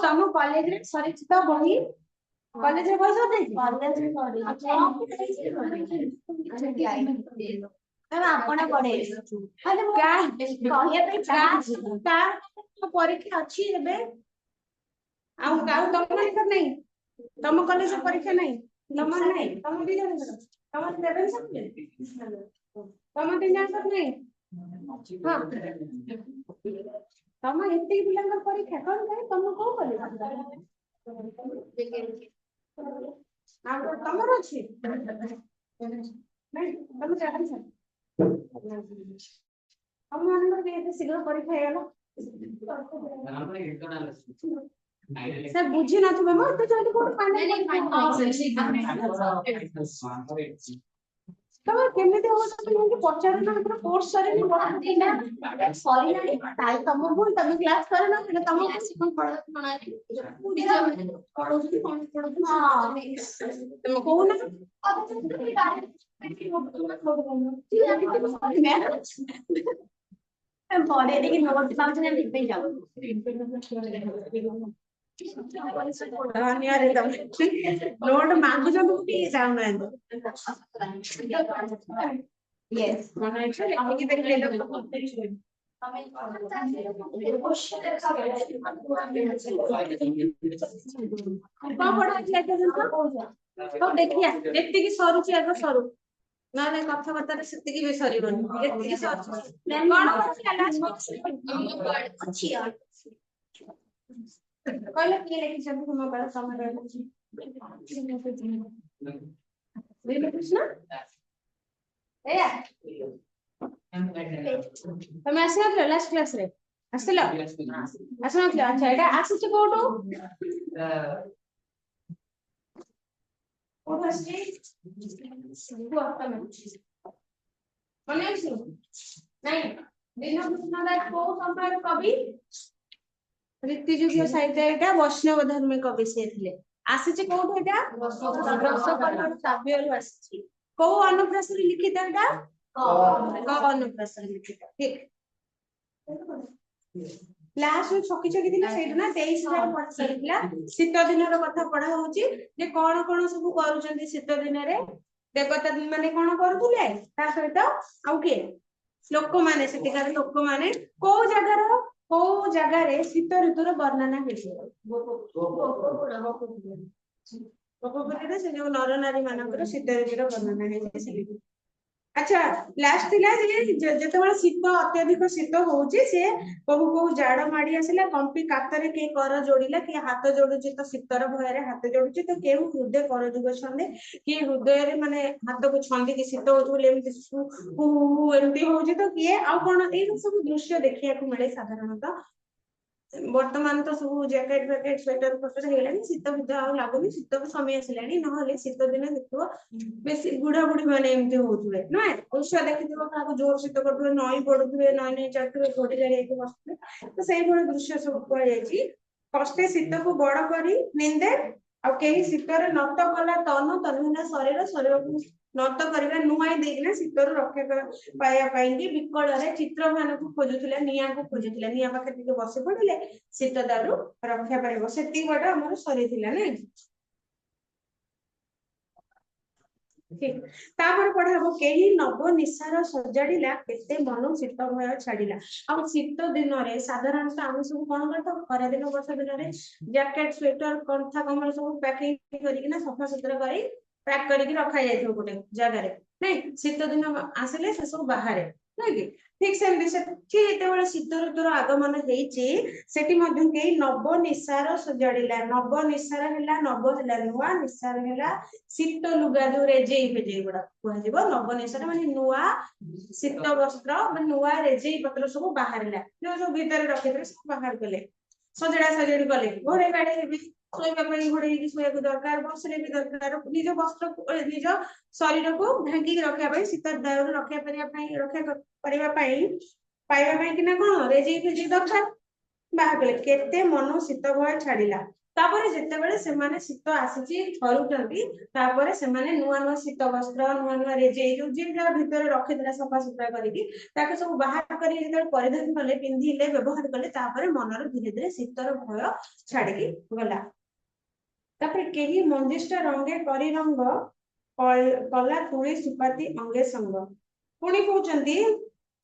तम कॉलेज सरिता बही कॉलेज में पैसा आपण पढ़े परीक्षा अच्छी नहीं तुम कॉलेज परीक्षा नहीं तुम नहीं तुम तुम तीन नहीं हाँ तुम एति पिला परीक्षा कौन कहे तुम को कॉलेज तमर अच्छी नहीं तुम जान हम मानकर के शीघ्र परीक्षा हेला सर बुझी ना तुम मत जल्दी कोड पाने तब केमिति हो तुम पचार ना पूरा कोर्स सरे ना सॉरी ना ताई तुम बोल तुम क्लास करे ना तुम कोन पढ़ा पूरी पढ़ो कौन पढ़ो हां तुम को ना पढ़े लेकिन नोट पाउछ ना लिख जाओ नोट मांगु जो भी जाऊ ना यस लेकिन देख ले लो तो देखिए देखते कि सरू ची आगे सरू ना ना कथा बता रे सत्य की भी सरी बन देखते कि सरू कौन अच्छी यार कहले कि लेकिन सब हम बड़ा समय रहल छी वेले कृष्ण ए तुम आसी न लास्ट क्लास रे आसलो आसनो अच्छा एटा आसी छ कोटो ओ हस्ती वो आता में मने आसी नहीं दिन कृष्ण दास को संपर्क कवि ऋतुजुग साहित्य एटा वैष्णव धर्म कवि से थिले आसी छ कोटो एटा रसकल्लोल काव्यरु आसी को अनुप्रास रे लिखित एटा क अनुप्रास रे लिखित ठीक क्लास में छकी छकी दिना सेठ ना 23000 पढ़ सरिला शीत दिन रो कथा पढ़ा होची जे कोन कोन सब करूचंदी शीत दिन रे देवता माने कोन करूले ता सहित आउ के लोक माने सेटिकार लोक माने को जगह रे शीत ऋतुर वर्णना हेछि गोपुरे से जो नर नारी मानकर शीत ऋतुर वर्णना हेछि अच्छा लास्ट थिला जे जेतबेला शीत अत्यधिक शीत होउची से बहु जाड़ माडी आसिला कंपी कातरे के कर जोड़िला के हाथ जोड़ुची तो शीतर भय रे हाथ जोड़ुची तो केहु हृदय कर जुग छंदे कि हृदय रे माने हाथ को छंदी कि शीत होतले एमति एमति होउची तो किए आ कोन ए सब दृश्य देखिया को मिले साधारणतः वर्तमान तो सब जैकेट वैकेट स्वेटर फटर हेलानी शीत बुद्ध आ लागुनी शीत समय आसिलानी नहले शीत दिन देखो बेसी बुढ़ा बुढ़ी माने एमती होतुले ना दृश्य देखिथिबो काको जोर शीत करथुले नई पडुथुले नई चढ़थुले घोड़ी गाड़ी के बसथुले तो सही भले दृश्य सब को जायछि कष्टे शीत को बड़ करी निंदे आ केही शीतर नत कला तनु शरीर को नत करबा नुआई देगिना शीतर रक्षा पाया पाइंगी विकल रे चित्रमान को खोजुथुले निया को खोजुथुले निया पाखे टिके बसे पड़िले शीत दारू रक्षा पाइबो सेति गोटा हमर सरी थिला नै ठीक तापर पढाबो केही नव निसार सजाडिला केते मन शीत भय छाडिला आ शीत दिन रे साधारणतः हम सब कोन करता खरा दिन वर्षा दिन रे जैकेट स्वेटर कंथा कमल सब पैकिंग करिकना सफा सुतरा करी पैक करिक रखा जाय थो गोटे जगह रे नै शीत दिन आसले से सब बाहर नै कि ठीक से विषय कि एतेबेला शीत ऋतुर आगमन हेछि सेठी मध्ये केही नव निसार सजाडिला नव निसार हैला नव हैला नुआ निसार हैला शीत लुगा जो रेजेई फेजेई बडा कहजिबो नव निसार माने नुआ शीत वस्त्र माने नुआ रेजेई पत्र सब बाहरला जो जो भीतर रखिथले सब बाहर गले सजडा सजडी गले घोड़े गाड़ी भी सोइबा पई घोड़े की सोया को दरकार बसले भी दरकार निज वस्त्र निज शरीर को ढांकी रखिया पई शीत दायु रखिया परिया पई रखिया परिया पई पाइबा पई कि ना कोन रेजेई फेजेई दरकार बाहर गले केते मन शीत भय छाडिला तापर जेतेबेले सेमाने शीत आसीची थरुचंती तापर सेमाने नुआ नुआ शीत वस्त्र नुआ नुआ रेजे जो जे जा भितर रखिदेला सफा सुतरा करिकी ताके सब बाहर करी जेते परिधान कले पिंधिले व्यवहार कले तापर मनर धीरे धीरे शीतर भय छाड़िकी गला तापर केही मंजिष्ठा रंगे करी रंग कला तुली सुपाती अंगे संग पुणी कहउचंती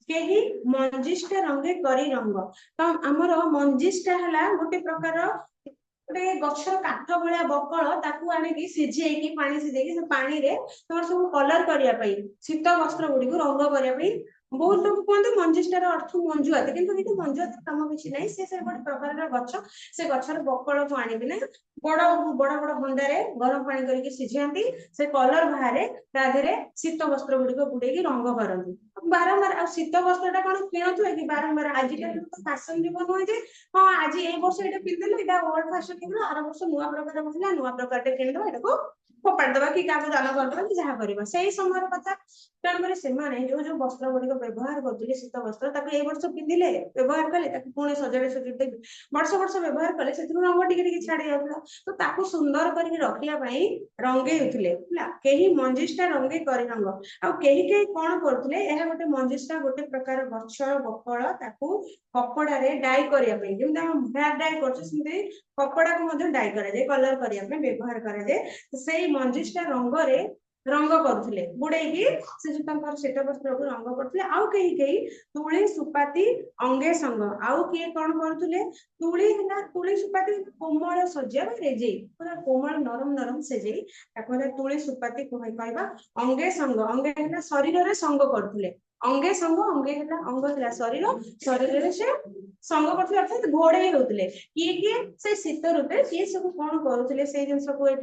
केही मंजिष्ठा रंगे करी रंग तो हमर मंजिष्ठा हला गोटे प्रकार गोटे गछर काठ भलिया बकल ताकू आनिकी सिझेकी पानी सिझेकी से पानी रे तमर सब कलर करिया पई शीत वस्त्र गुडी को रंग करिया पई बहुत लोग कहते मंजिष्ठार अर्थ मंजुआती किंतु ये मंजुआती काम किसी नहीं से गोटे प्रकार गछ से गछर बकल को आनिकी ना बड़ बड़ बड़ हंडारे गरम पानी करके सिझाती से कलर बाहर ताधे शीत वस्त्र गुड़िक बुड़ेकी रंग करती बारंबार आ शीत वस्त्र कौन किणुए कि बारंबार आजिकल तो फैशन जुग नुहे हाँ आज ए वर्ष ये पिंधे ये ओल्ड फैशन किन आर वर्ष नुआ प्रकार बुझला नुआ प्रकार किणदे ये फोपाड़दे कि दान करदे कि जहाँ करवा से समय कथा तेणुक जो जो वस्त्र गुड़िक व्यवहार करते शीत वस्त्र ए वर्ष पिंधिले व्यवहार कले पुणी सजाड़े सजाड़ी वर्ष वर्ष व्यवहार कले से रंग टिके छाड़ी जाता तो ताकू सुंदर करके रखापी रंगे कहीं मंजिष्ठा रंगे कर रंग आई कौन करते गोटे मंजिष्ठा गोटे प्रकार गछर बकल ताकू कपड़ा डाई करने हेयर डाई कर कपड़ा को डाई कराए कलर करने व्यवहार कराए से मंजिष्ठा रंगरे रंग करुले बुड़ेकी से जो शीत वस्त्र को रंग करते आउ कहीं तुली सुपाती अंगे संग आउ किए कौन करुले तुली है तुली सुपाती कोमल सज्जा रेजे पूरा कोमल नरम नरम सेजे तुली सुपाती कहवा अंगे संग अंगे है शरीर रे संग करते अंगे संग अंगे है अंग है शरीर शरीर से संग करते अर्थात घोड़े होते किए से शीत ऋतु किए सब कौन करुले से जिनस को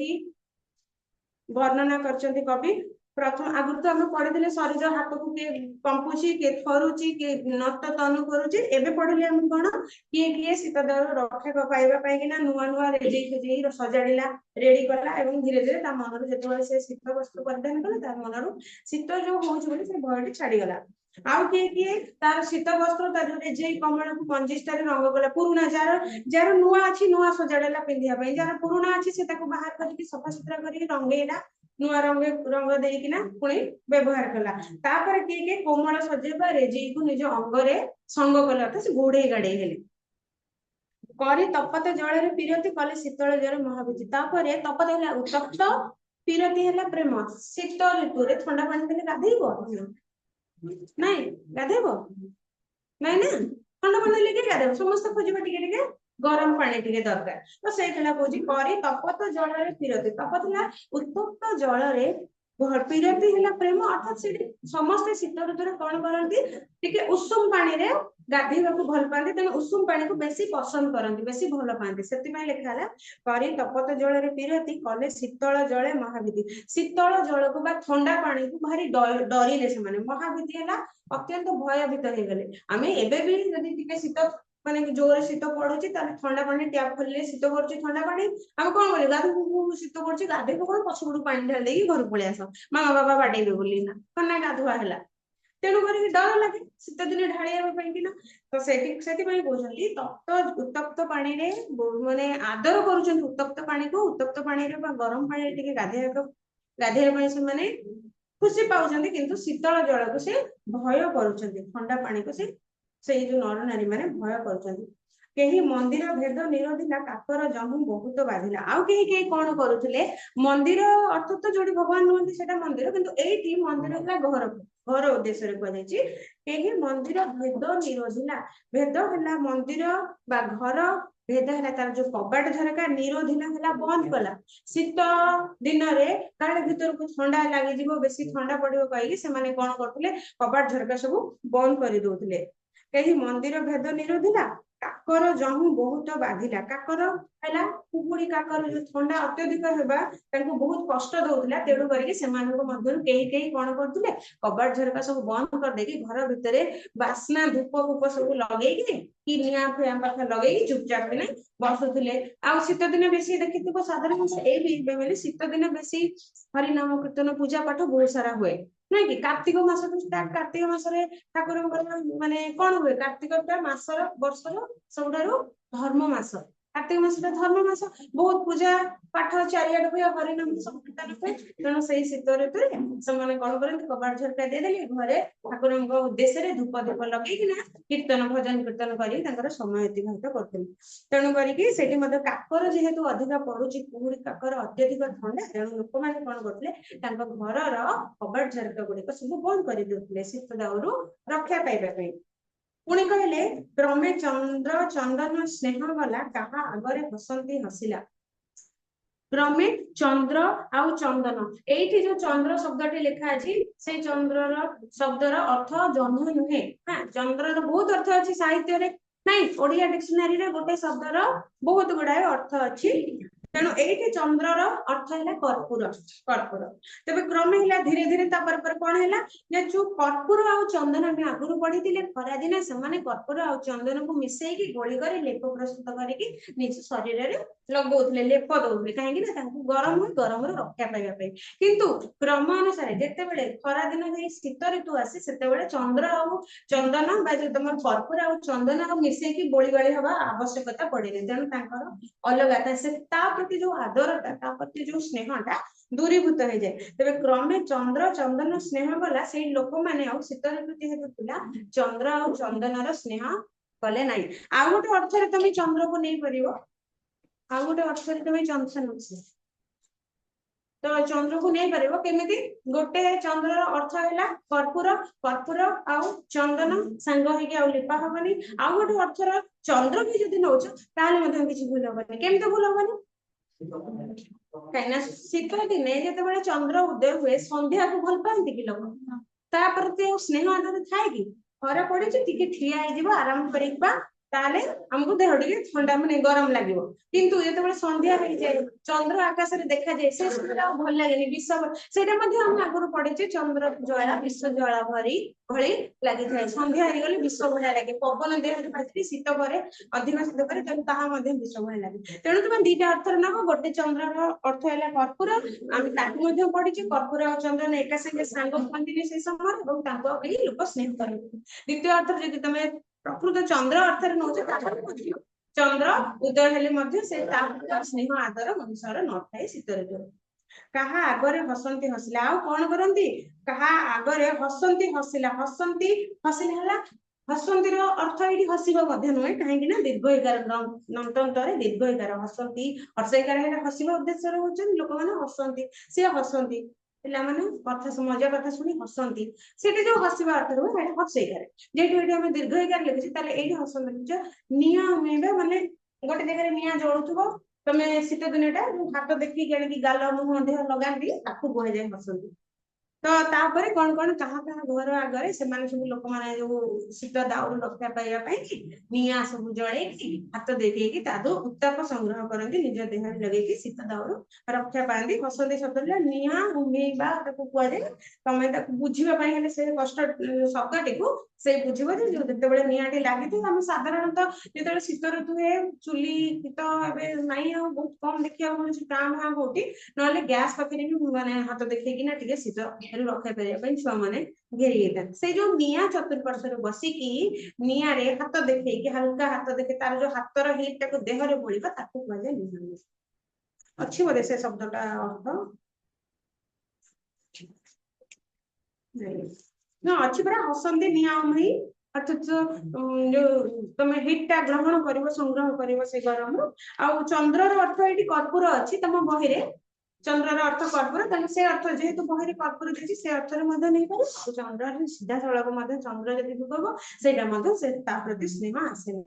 वर्णना करचंती कवि प्रथम आगु तो हम पढ़ी शरीर हाथ को किए कंपुची किए थरुची किए नत तनु करुची एबे पढ़िले हम कोन किए किए शीत दर रक्षा पाइबा पई कि ना नुआ नुआ रेडी फेजी सजाड़िला रेडी करला एवं धीरे धीरे ता मनरु जेतबे से शीत वस्त्र परिधान कला ता मनरु शीत जो होउछ बोली से भयटी छाड़ी गला आउ किए तार शीत वस्त्र तार रेजे कमल को मंजिष्ठा रंग कला पुराना जार नुआ अच्छी नुआ सजाड़ेला पिंधिया जार पुराना अच्छी से ताको बाहर करके सफा सुतरा करके रंगेला नुआ रंग रंग देकिना पुणी व्यवहार कला तापर किए कोमल सजेबा रेजे को निज अंगरे संग कला अर्थात घोड़े गाड़े हेले करी तपत जल पीरती कले शीतल जल महाभूति तापर तपत है उत्तप्त पीरती है प्रेम शीत ऋतु रे ठंडा पानी देले गाधेइबो नहीं गाधेइबो नहीं ना ठंडा पानी लेके गाधेइबो समस्त खोजिबा टिके गरम पानी टिके दरकार तो से कहूँ करी तपत जल पीरती तपत है उत्तप्त जल पीरती है प्रेम अर्थात से समस्ते शीत ऋतु कौन करती उषुम पानी रे गाधेवा को भल पाती तेणु उषुम पानी को बेसी पसंद करती बेसी भल पाती से लिखा करी तपत जल पीरती कले शीतल जले महाभीति शीतल जल को ठंडा पानी को भारी डरिले से महाभीति है अत्यंत भयभीत हो गले आम एवं शीत माने जोर शीत पड़ुची ठंडा पानी टैप खोलिले शीत पड़ुची ठंडा पानी आम कौन कर गाधु शीत पड़ुची गाधे कौन पछपटू पानी ढाल देगी घर पलि आस मामा बाबा बाडेबे बोली ना गाधुआ है तेणु कर डर लगे शीत दिन ढालिया तो कहते तप्त उत्तप्त पानी रे माने आदर कर उत्तप्त पानी को उत्तप्त पानी रे गरम पानी टिके गाधेया से खुशी पाउछन्ति किंतु शीतल जल को से भय करुछन्ति ठंडा पानी को से जो नर नारी माने भय करुछन्ति केही मंदिर भेद निरोधिला काकर जमु बहुत बाधिला आउ केही कौन करुले मंदिर अर्थ तो जोड़ी भगवान नुहति सेटा मंदिर किंतु एठी मंदिर है घर घर उद्देश्य रे कहि केही मंदिर भेद निरोधिला भेद है मंदिर बा घर भेद है तार जो कबाट झरका निरोधिला है बंद कला शीत दिन रे काले भीतर को ठंडा लागि जीवो बेसी ठंडा पड़ियो कहि से माने कोन करथले कबाट झरका सब बंद करि दोथले कहीं मंदिर भेद निरोधिला काकर जमु बहुत बाधिला काकर है कुकुड़ी काकर जो ठंडा अत्यधिक होगा बहुत कष्ट दौला तेणु करके कौन करते कबाट झरका सब बंद कर देकी घर भितर बास्ना धूप फूप सब लगे कि निआ फिया पाख लगे चुपचाप कि बसुले आ शीत दिन बेसी देखी साधारण शीत दिन बेसी हरिनाम कीर्तन पूजा पाठ बहुत सारा हुए नहीं कि कार्तिक मास स्टार्ट कार्तिक मासरे ठाकुर माने कौन हुए कार्तिक मासर वर्षर सबुठारु धर्म मास कार्तिक मास धर्म मास बहुत पूजा पाठ चारिआड हुए हरिनाम सब कीर्तन हुए तेणु से शीत ऋतु से कौन करते कबाड़ झरका देदेले घरे ठाकुर उद्देश्य धूप धूप लगे कीर्तन भजन कीर्तन कर समय अतिबाहित करते तेणु करके काकर जेहेतु अधिक पड़ुची कुहुड़ी काकर अत्यधिक ठंडा तेणु लोक मैंने कौन करते घर कबाड़ झरका गुड़िक सब बंद कर देते शीत दाउरू रक्षा पाइबा पुणी कहले क्रमे चंद्र चंदन स्नेह गला कहा आगरे हसंती हसिला क्रमे चंद्र आउ चंदन एठी जो चंद्र शब्दटी लिखा अछि से चंद्रर शब्दर अर्थ जह्न नुहे हां चंद्रर बहुत अर्थ अछि साहित्य रे नहीं ओडिया डिक्शनरी रे गोटे शब्दर बहुत गुडाय अर्थ अछि तेणु एठी चंद्रर अर्थ है कर्पूर कर्पूर तबे क्रमे हिला धीरे धीरे तापर पर कोन हैला जे जो कर्पूर आउ चंदन हम आगुरु पढितिले खरा दिने से माने कर्पूर आउ चंदन को मिसई की गोली करे लेप प्रस्तुत करे की निज शरीर रे लगौतले लेप दउले काहे कि ना गरम रो रक्षा पाइबा पे किंतु क्रम अनुसार जेते बेले खरा दिन जे शीत ऋतु आसी सेते बेले चंद्र आउ चंदन बा जो तमर कर्पूर आउ चंदन आउ मिसई की गोली गाली हवा आवश्यकता पड़ेनी तेणु तांकर अलग से ता प्रति जो आदरता ता प्रति जो स्नेहटा दूरीभूत हो जाए तेरे क्रमे चंद्र चंदन स्नेह गला से लोक माने आउ शीत ऋतु जेहेतु थिला चंद्र आउ चंदनर स्नेह कले नाही आ गोटे अर्थ रे तुम चंद्र को नहीं परिबो आ गोटे अर्थ रे तुम चंद्र तो चंद्र को नहीं पारिबो केमिति गोटे चंद्रर अर्थ हैला कर्पूर कर्पूर आउ चंदन संग हेके आउ लिपा हबनी आ गोटे अर्थर चंद्र भी जदि नउछ ताले मध्ये किछि भूल हबनी केमिति भूल हबनी कहीं शीत दिने जिते चंद्र उदय हुए संध्या को भल पाती कि लोग प्रति स्नेह आदर थाए कि घर पड़े ठिया आराम कर हमको देह टे ठंडा माने गरम लगे किंतु जो संध्या चंद्र आकाश में देखा जाए से भल लगे विश्व से आगुरी पड़े चंद्र ज्वाला विश्व ज्वाला भरी भली लगी था संध्या गले विश्व भाया लगे पवन देह बाजी शीत पर अधिक शीत पर तेणु विश्व भाया लगे तेणु तुम दीटा अर्थ ना गोटे चंद्र अर्थ है कर्पूर आम पढ़ी कर्पूर और चंद्र एका संगे सांग कहती से समय लोक स्नेह कर द्वितीय अर्थ जब तुम प्रकृत चंद्र अर्थ नौ चंद्र उदय हेले स्नेह आदर मनुष्यर न थाए शीत ऋतु कहा आगरे हसंती हसिला आ कौन करती कहा आगरे हसंती हसिला हसंती हसिला हसंती अर्थ ये हसवा नुहे कहीं दीर्घ इकार नंतर दीर्घ इकार हसंती हर्ष इकार हसवा उद्देश्य होती लोक मैंने हसंती सी हसंती पिलाने कथा मजा कथा शुणी हसंती से जो हसवा अर्थ हुए हसईकार जेठी दीर्घ इकार लिखुची ये हसन लिखुच निआ उमेबा माने गोटे जगह निआ जलुथबो तमे शीत दिनटा हाथ देखिक गाल मुह देह लगाती कह जाए हसंती तो तापर कौन कौन कहा घर आगे से सब लोक मैंने जो शीत दाउरू रक्षा पाइबा निआ सब जल हाथ देखी उत्ताप संग्रह करती निज देह लगे शीत दाउरू रक्षा पाती हसंती शब्द निआ उमेबा कहुए तमें बुझापी से कष्ट शब्दटी को से बुझे जो जिते निआटी लगी आम साधारणतः जो शीत ऋतु है चुली तो नाई बहुत कम देखा टाँ भाँ कौटी ना गैस पाखे माने हाथ देखी शीत रक्षा करने छुआ मैंने घेरी से जो निआ चतुर्पार्श्व बसिकी निआ रे हाथ देखे हल्का हाथ देखे तार जो हाथर हिट टाक देहरे बोलिबा ताकू कहले निआ अच्छी बोले से शब्दटा अर्थ ना अच्छी पूरा हसंती निआ उमई अर्थात जो तुम हिटा ग्रहण कर संग्रह कर से गरम आ चंद्रर अर्थ ये कर्पूर अच्छी तुम बही चंद्रर अर्थ कर्पूर से अर्थ जेहेतु बही कर्पूर देखिए से अर्थ नहीं पारे चंद्र सीधा सड़क चंद्र जब डूब से प्रति स्नेह आसे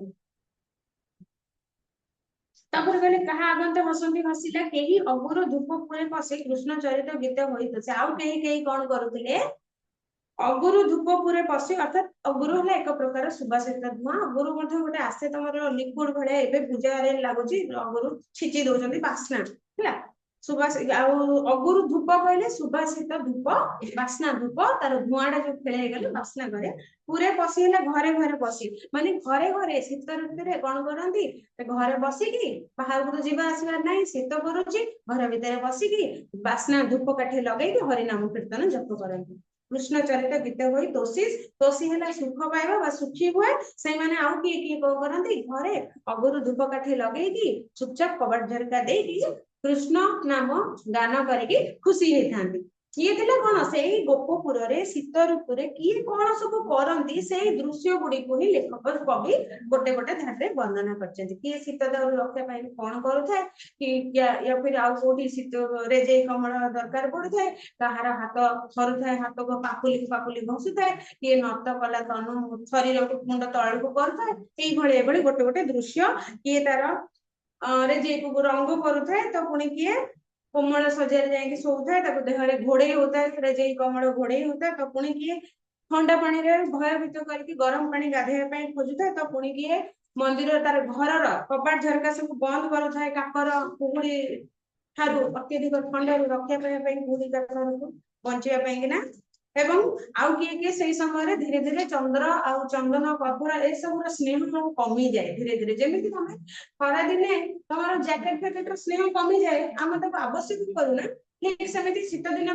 कहले कहा आगंत हसंती हसिला कहीं अगुर धूप पुरे पशे कृष्ण चरित गीत होते आउ कहीं कौन करुले अगुरु धूप पुरे पशे अर्थात अगुरु है एक प्रकार सुवासित धुआं अगुरु गोटे आसे तुम लिक्विड भाया पूजा लगुच अगुरु छिची दौरान बास्ना है सुवासित अगुरु धूप कहले सुवासित धूप बास्ना धूप तार धुआंटा जो खेल बास्ना करे पूरे पशि घरे घरे पशि माने घरे घरे शीत ऋतु कौन करती घरे बसिकी बाहर को जीवा आसबार ना शीत करुच्ची घर भितर बसिकी बास्ना धूप काठी लगे हरिनाम कीर्तन जप करती कृष्ण चरित गीत होई तोषी तोषी है सुख पाइबा बा सुखी हुए से माने आउ किए कौन करती घरे अगुरु धूपकाठी लगे चुपचाप कबाट झरका दे कृष्ण नाम गान करके खुशी होता किए थिला कौन से गोपपुर शीत ऋतु किए कौन सब करती से दृश्य गुड़ी को ही लेखक कवि गोटे गोटे धारे वर्णना कर किए शीत दाऊ रक्षा पाई कौन करुए कि या फिर आउ कौटी शीत रे कमल दरकार पड़ुए कहार हाथ थरुए हाथ को पाकुली घसुए किए नत कला तनु शरीर को मुंड तल को करुए ये गोटे गोटे दृश्य किए तार रे को रंग करुए तो पुणी किए कोमल सजारे जाकि शोता देह घोड़े होता है रे कमल घोड़े होता है तो पुणी किए ठंडा पानी भयभीत करके गरम पानी गाधेवा खोजुए तो पुणी किए मंदिर तार घर कबाट झरका सब बंद करुए काकर कुहुड़ी ठारू अत्यधिक ठंडा रक्षा पाई कुहुड़ी काकर बचाइना एवं आउ किए से समय धीरे धीरे चंद्र आउ चंदन कपूर ए सब स्नेह कमी जाए धीरे धीरे जमी तुम खरा दिने तुम जैकेट फैकेट स्नेह कमी जाए आम तक आवश्यक करूना ठीक सेमती शीत दिन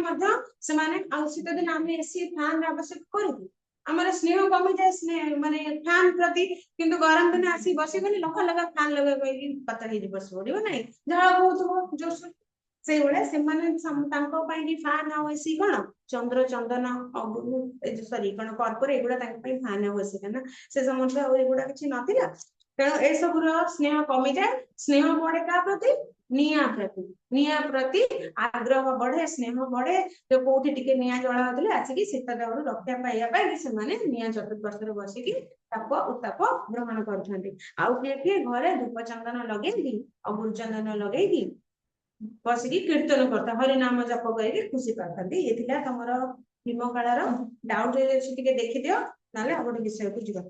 शीत दिन आम एसी फैन आवश्यक करूँ आमर स्नेह कमी जाए स्नेह माने फैन प्रति किंतु गरम दिन आसी बसबनी लखा लगा फैन लगा पता बस पड़ो ना झाड़ बहुत जोश से फैन आसी कौन चंद्र चंदन सॉरी कौन कर्पूर एगुड़ा फैन आवश्यक ना से समय एगुड़ा किसी नाला तेणु ए सब स्नेह कमी जाए स्नेह बढ़े क्या प्रति निया प्रति आग्रह बढ़े स्नेह बढ़े जो कौटी टिके निया जला होते आसिक शीत दाऊ रक्षा पाइबा से निया चतुर्पार्श्व बसिकी ताप उत्ताप ग्रहण कर आउ किए घरे धूप चंदन लगे अगुरु चंदन लगे बसिकी कीर्तन करता हरिनाम जप करके खुशी पाता ये तुम भीम काल डाउट देखी दियो ना आ गोटे विषय को जीव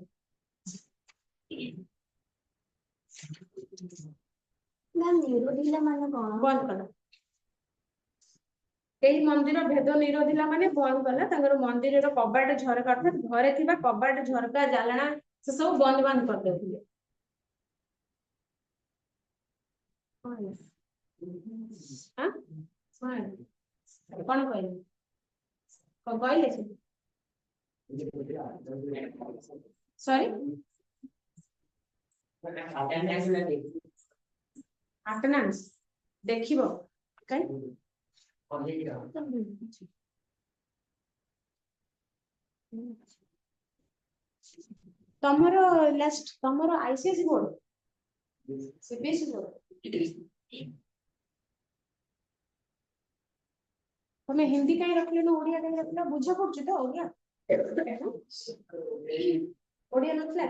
बंद कल यही मंदिर भेद निरोधिला माने बंद कला मंदिर कबाट झरका घरे थी कबाट झरका जालना से सब बंद बंद करदे कौन कहले सॉरी अटेंडेंस देखिबो तमरो लास्ट तमरो आईसीएसई बोर्ड सीबीएसई बोर्ड तुम्हें हिंदी कहीं रखले ना ओडिया कहीं रखले बुझ पड़छ तो ओडिया ओडिया नथला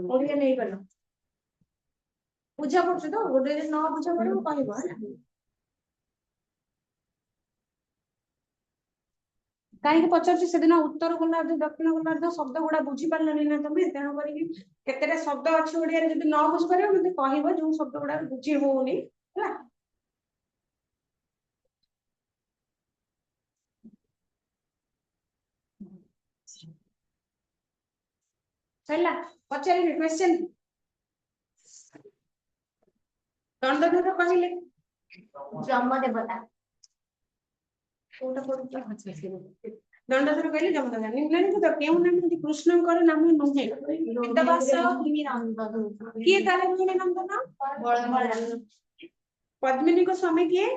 ओडिया नहीं गल बुझा पड़छ तो ओडिया न बुझा पड़ो कहबो कहीं पचार से दिन उत्तर गोलार्ध दक्षिण गोलार्ध शब्द गुड़ा बुझी पार्लानी ना तुम तेणु करके शब्द अच्छे ओडिया जब न बुझी पार मत कह जो शब्द गुड़ा बुझी होनी पचारे क्वेश्चन दंडधर कहले ब्रह्मदेवता दंडधर कहले जमदग्नि निम्नलिखित केउ नाम कृष्णकर नाम नुहे किए तार भूमि नंदन पद्मिनी को स्वामी किए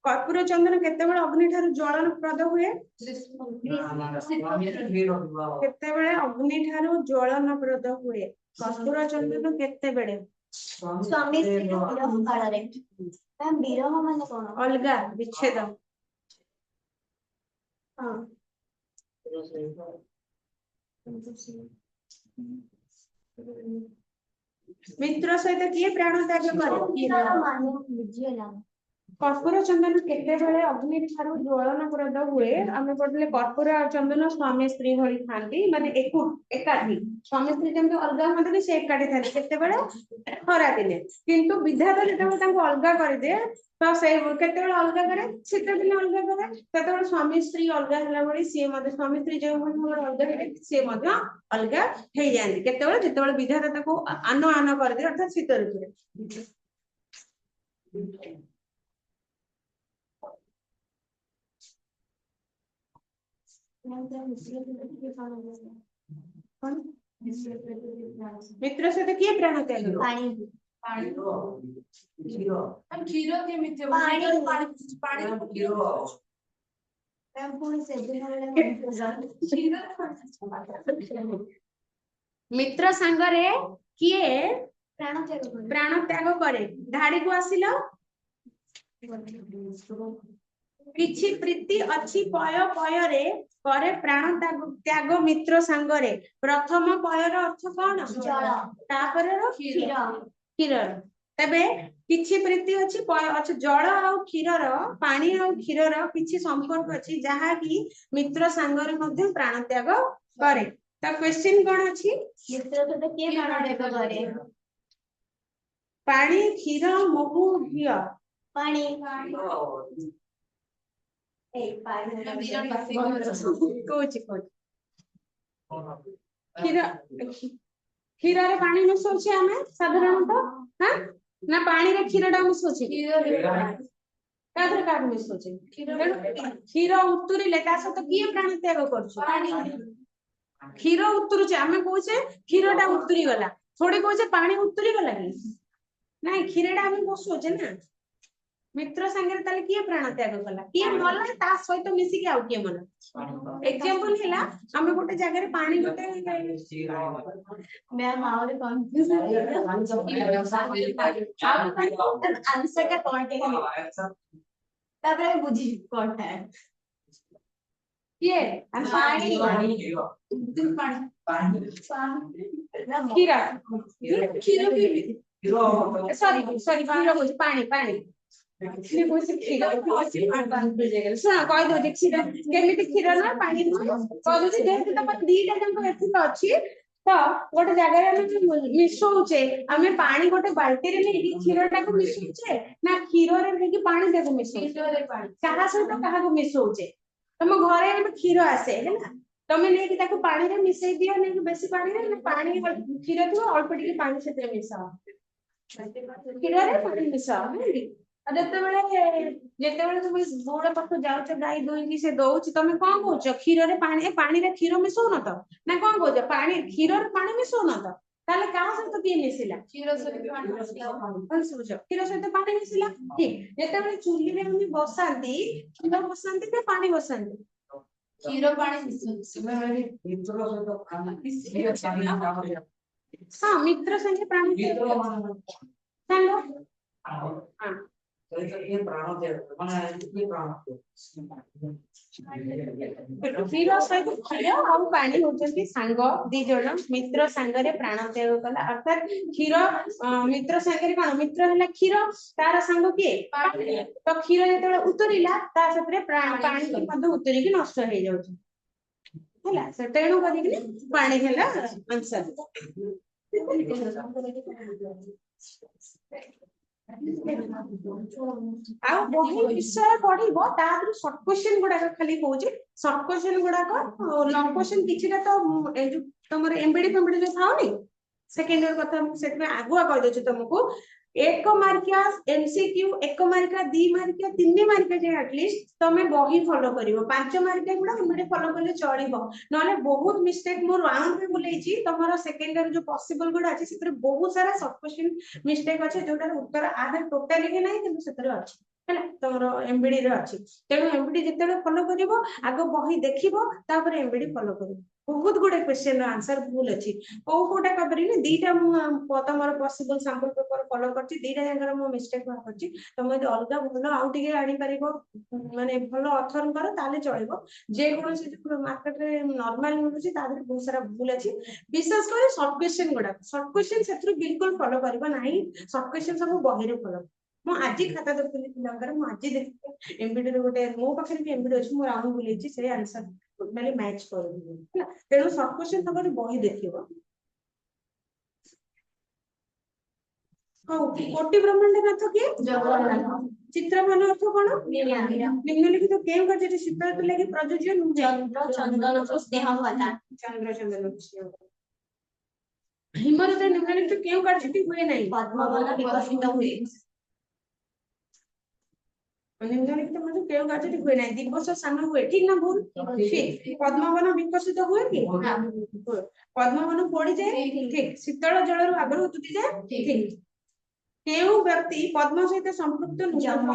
कर्पूर चंदन केतेबेले अग्नि ठारू ज्वलन प्रद हुए केतेबेले अग्नि ठारू ज्वलन प्रद हुए कर्पूर चंदन केतेबेले स्वामी विरह काल रे मैम विरह माने कोन अलगा विच्छेद हां मित्र सहित किए प्राण त्याग करे कर्पूर चंदन केतेबेले अग्नि ठारू ज्वलन प्रद हुए आमे पढले कर्पूर चंदन स्वामी स्त्री भली थांती माने एकाठी स्वामी स्त्री जंतु अलगा होते से एकाठी थांती केतेबेले खरा दिने किंतु विधाता जेतेबेले तांको अलगा कर दे तो से केतेबेले अलगा करे शीत दिन अलगा करे केतेबेले स्वामी स्त्री अलगा हला बडी से मते स्वामी स्त्री जे मन अलगा करे से मते अलगा हे जांदी केतेबेले जेतेबेले विधाता ताको आनो आनो कर दे अर्थात शीत ऋतु मित्र सहित किए प्राण त्याग पानी କ୍ଷୀର କେମିତି ହବ? ପାଣି। ପାଣି मैम पुणी सेदिन मित्र सांगरे किए प्राण त्याग करे प्राण त्याग करे धाड़ी को आसिल किछि प्रीति अछि पय पयरे करे प्राण त्याग मित्र सांगरे प्रथम पयर अर्थ कौन जल तापर क्षीर क्षीर तबे किछि प्रीति अछि अच्छा जल आ क्षीरर पानी आ क्षीरर किछि संपर्क अछि जहा कि मित्र सांगरे मध्ये प्राण त्याग करे त क्वेश्चन कोन अछि मित्र सहित किए प्राण त्याग करे पानी क्षीर महू घिଅ पानी कोछि क्षीर क्षीर रे पानी मिसौछे हमें साधारणतः हां ना पानी रे क्षीर डा मिसौछे कादर काद मिसौछे क्षीर उतुरिले ता सहित किए प्राण त्याग करछु क्षीर उतुरुचे हमें कहूचे क्षीर डा उतुरी गला थोड़ी कहूचे पानी उतुरी गला कि नहीं क्षीर डा हमें बसौछे ना मित्र संगे ताले किए प्राण त्याग कला किए मला ता सहित मिसी के आउ किए मला एग्जांपल हेला हमें गोटे जगह रे पानी गोटे मैम और कंफ्यूज आंसर का कौन तब बुझी कौन है किए पानी क्षीर क्षीर सॉरी सॉरी क्षीर बोल पानी पानी क्षीर बोल क्षीर सुना कहि दो क्षीर केमिति क्षीर ना पानी कहि दो जेहेतु तम दीटा जंक एथि अछि तो गोटे जगह रे मिसौचे हमें पानी गोटे बाल्टी रे नै क्षीरटा को मिसौचे ना क्षीर रे नै पानी देखो मिसौचे कहा सहित कहा को मिसौचे तुम घरे में क्षीर आसे है ना तमे नहीं कि ताको पानी रे मिसई दियो नहीं कि बेसी पानी रे पानी क्षीर तो अल्प टिके पानी सेते मिसाओ क्षीर रे पानी मिसाओ नहीं जते बेले तुम बोड़ पाख जाउछ गाई दुई की से दउछ तमे कोन कहउछ क्षीर रे पानी रे क्षीर मिसौ न तो ना कोन कहउछ पानी क्षीर रे पानी मिसौ न तो ताले कहा से तो की मिसिला କ୍ଷୀର ସହିତ ପାଣି ମିଶିଲା। क्षीर सहित पानी मिसिला ठीक जते बेले चुल्ली रे हम बसांती क्षीर बसांती ना पानी बसांती କ୍ଷୀର ପାଣି ମିଶୁଛି। हाँ मित्र संगे प्राण सांग हाँ क्षीर सहित क्षीर और पानी होचंती सांग दी जण मित्र सांगरे प्राण त्याग कला अर्थात क्षीर मित्र सांगरे कोन मित्र हला क्षीर तार सांग किए तो क्षीर जेतेबे उतरिला ता सतरे प्राण पानी के मध्य उतरी कि नष्ट हो जाउछ हला से तेणु करी कि पानी हला आंसर आ बही विषय पढिबो तादर शॉर्ट क्वेश्चन गुडा खाली कहूची शॉर्ट क्वेश्चन गुडा को लॉन्ग क्वेश्चन किछिटा तो ए जो तमर एमबीडी फमबीडी जो थाउनी सेकंड ईयर कथा मु सेतमे आगुआ कह देछु तुमको एक मार्किया एमसीक्यू एक मार्किया दी मार्किया तीन मार्किया जे एटलीस्ट तमे बही फॉलो करिवो पांच मार्किया गुडा एमबीडी फॉलो करले चलिबो नले बहुत मिस्टेक मो राउंड में बोलेछि तमरो सेकंड ईयर जो पॉसिबल गुडा अछि सेतरे बहुत सारा शॉर्ट क्वेश्चन मिस्टेक अछि जोटा उत्तर आधे टोटली के नाही किंतु सेतरे अछि हैला तमरो एमबीडी रे अछि तेनु एमबीडी जेतेबे फॉलो करिवो आगो बही देखिबो तापर एमबीडी फॉलो करिवो बहुत गुडे क्वेश्चन रो आंसर भूल अछि कोटा कबरी ने दीटा मु तमरो पॉसिबल सैंपल पेपर फॉलो करछि दीटा जंगर मु मिस्टेक मा करछि तमे अलगा भलो आउ टिके आनी परिबो माने भलो अथर करो ताले चलिबो जे कोन से मार्केट रे नॉर्मल मिलुछि तादर बहुत सारा भूल अछि विशेष कर शॉर्ट क्वेश्चन सेथु बिल्कुल फॉलो करबो नाही शॉर्ट क्वेश्चन सब बही रे फॉलो मु आज खाता देखली पिलांकर मु आज देखि एमबीडी रे गोटे मो पाखरे भी एमबीडी अछि मु राउंड बुलेछि से आंसर टोटली मैच करबो हैला तेनु शॉर्ट क्वेश्चन सब बही देखिबो हां कोटि ब्रह्मांड नाथ के जगन्नाथ चित्रमान अर्थ कोन निम्नलिखित केम कार्य शीतल लागि प्रयोज्य नुजे चंद्र चंदन को स्नेह वाला चंद्र चंदन हिमरत निम्नलिखित केम कार्य हुए नहीं पद्मवन विकसित हुए निम्नलिखित मध्य केउ କାର୍ଯ୍ୟଟି ହୁଏ ନାହିଁ ଦିବସ ସ୍ଥାନ ହୁଏ ଠିକ ନା ଭୁଲ ଠିକ ପଦ୍ମବନ ବିକଶିତ ହୁଏ କି ହୁଏ। ପଦ୍ମବନ ପୋଡିଯାଏ ଠିକ ଶୀତଳ ଜଳରୁ ଆଗରୁ ଉତୁଟି ଯାଏ ଠିକ କେଉଁ ବ୍ୟକ୍ତି ପଦ୍ମ ସହିତ ସମ୍ପୃକ୍ତ ଜମ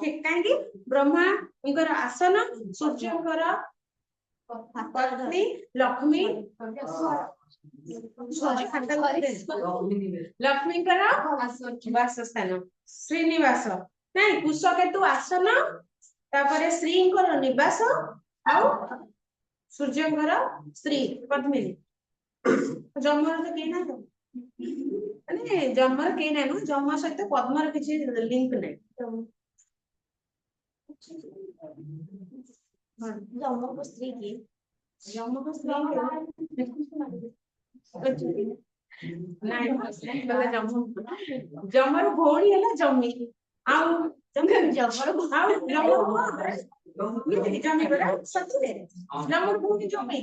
ଠିକ କାହିଁକି ବ୍ରହ୍ମାଙ୍କର ଆସନ ସୂର୍ଯ୍ୟଙ୍କର ପତ୍ନୀ ଲକ୍ଷ୍ମୀ ଲକ୍ଷ୍ମୀଙ୍କର ବାସସ୍ଥାନ ଶ୍ରୀନିବାସ ନାଇଁ କୁଶକେତୁ ଆସନ ତାପରେ ଶ୍ରୀଙ୍କର ନିବାସ ଆଉ ସୂର୍ଯ୍ୟଙ୍କର ସ୍ତ୍ରୀ ପଦ୍ମିନୀ ଜମର ତ କେହି ନାହିଁ ମାନେ ଜମର କେହି ନାହିଁ ଜମ ସହିତ ପଦ୍ମର କିଛି ଲିଙ୍କ ନାହିଁ ଜମକ ସ୍ତ୍ରୀ କି ଜମର ସ୍ତ୍ରୀ ନାଇଁ ଜମର ଭଉଣୀ ହେଲା ଜମି ଆଉ ଜମର ଆଉ ଜମି ପରା ସତରେ ଜମର ଭଉଣୀ ଜମି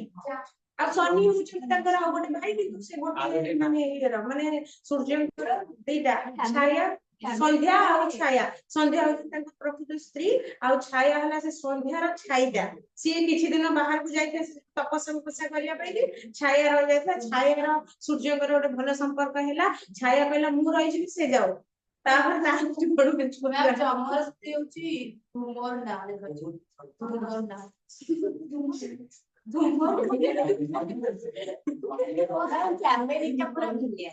ଆଉ ଶନି ହଉଛନ୍ତି ତାଙ୍କର ଆଉ ଗୋଟେ ଭାଇ କିନ୍ତୁ ସେ ଗୋଟେ ମାନେ ଇଏର ମାନେ ସୂର୍ଯ୍ୟଙ୍କର ଦିଟା ଛାୟା ସନ୍ଧ୍ୟା ଆଉ ଛାୟା ସନ୍ଧ୍ୟା ହଉଛି ତାଙ୍କ ପ୍ରକୃତ ସ୍ତ୍ରୀ ଆଉ ଛାୟା ହେଲା ସେ ସନ୍ଧ୍ୟାର ଛାଇଟା ସିଏ କିଛି ଦିନ ବାହାରକୁ ଯାଇଥିଲେ ତପସ୍ୟା କରିବା ପାଇଁ କି ଛାୟା ରହିଯାଇଥିଲା ଛାୟାର ସୂର୍ଯ୍ୟଙ୍କର ଗୋଟେ ଭଲ ସମ୍ପର୍କ ହେଲା ଛାୟା କହିଲା ମୁଁ ରହିଯିବି ସେ ଯାଉ ତାପରେ ଜମର ସ୍ତ୍ରୀ ହଉଛି ଧୂମର ନାଁ ଧୂମର ନାଁ ଫ୍ୟାମିଲିଟା ପୁରା ଭିଲିଆ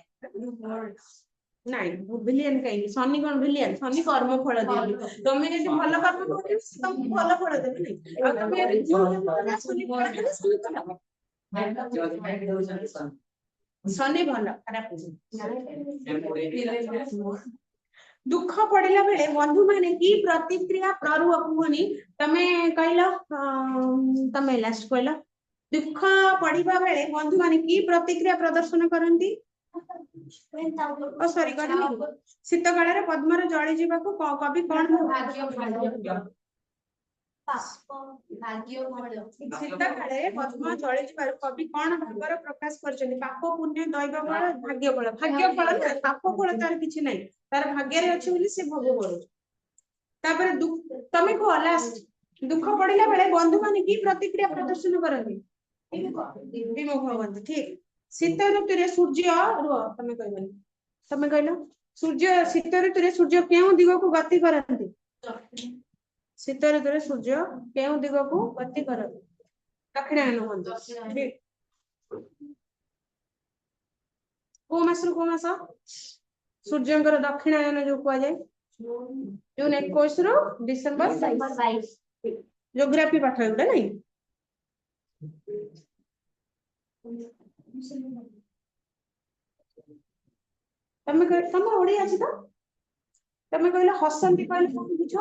ନାଇଁ ଭିଲିଆନ କାହିଁକି ଶନି କଣ ଭିଲିଆନ ଶନି କର୍ମ ଫଳ ଦିଅନ୍ତି ତମେ ଯଦି ଭଲ କର୍ମ କରିବ ସେ ତମକୁ ଭଲ ଫଳ ଦେବେ ନାଇଁ ଆଉ ତମେ ଶନି ଭଲ ଖରାପ ଦୁଃଖ ପଡିଲା ବେଳେ ବନ୍ଧୁ ମାନେ କି ପ୍ରତିକ୍ରିୟା କୁହନି ତମେ କହିଲ ତମେ ଲାଷ୍ଟ କହିଲ ଦୁଃଖ ପଡିବା ବେଳେ ବନ୍ଧୁ ମାନେ କି ପ୍ରତିକ୍ରିୟା ପ୍ରଦର୍ଶନ କରନ୍ତି ସରି ଶୀତ କାଳରେ ପଦ୍ମର ଜଳି ଯିବାକୁ କବି କଣ ଶୀତ କାଳରେ ପଦ୍ମ ଜଳି ଯିବାରୁ କବି କଣ ଭାବର ପ୍ରକାଶ କରିଛନ୍ତି ପାପ ପୁଣ୍ୟ ଦୈବ ଫଳ ଭାଗ୍ୟ ଫଳ ନା ପାପ ଫଳ ତାର କିଛି ନାହିଁ ତାର ଭାଗ୍ୟରେ ଅଛି ବୋଲି ସେ ଭୋଗ କରୁଛି ତାପରେ ତମେ କୁହ ଲାଷ୍ଟ ଦୁଃଖ ପଡିଲା ବେଳେ ବନ୍ଧୁ ମାନେ କି ପ୍ରତିକ୍ରିୟା ପ୍ରଦର୍ଶନ କରନ୍ତି ବିମୁଖ ହୁଅନ୍ତି ଠିକ ଶୀତ ଋତୁରେ ସୂର୍ଯ୍ୟ ରୁହ ତମେ କହିବନି ତମେ କହିଲ ସୂର୍ଯ୍ୟ ଶୀତ ଋତୁରେ ସୂର୍ଯ୍ୟ କେଉଁ ଦିଗକୁ ଗତି କରନ୍ତି ଶୀତ ଋତୁରେ ସୂର୍ଯ୍ୟ କେଉଁ ଦିଗକୁ ଗତି କରନ୍ତି ଦକ୍ଷିଣାୟନ ହୁଅନ୍ତି କୋଉ ମାସରୁ କୋଉ ମାସ ସୂର୍ଯ୍ୟଙ୍କର ଦକ୍ଷିଣାୟନ ଯୋଉ କୁହାଯାଏ ଜୁନ 21 ରୁ ଡିସେମ୍ବର 22 ଜୋଗ୍ରାଫି ପାଠ ଏଗୁଡା ନାଇଁ ତମର ଓଡିଆ ଅଛି ତ ତମେ କହିଲ ହସନ୍ତି କହିଲେ କଣ ବୁଝ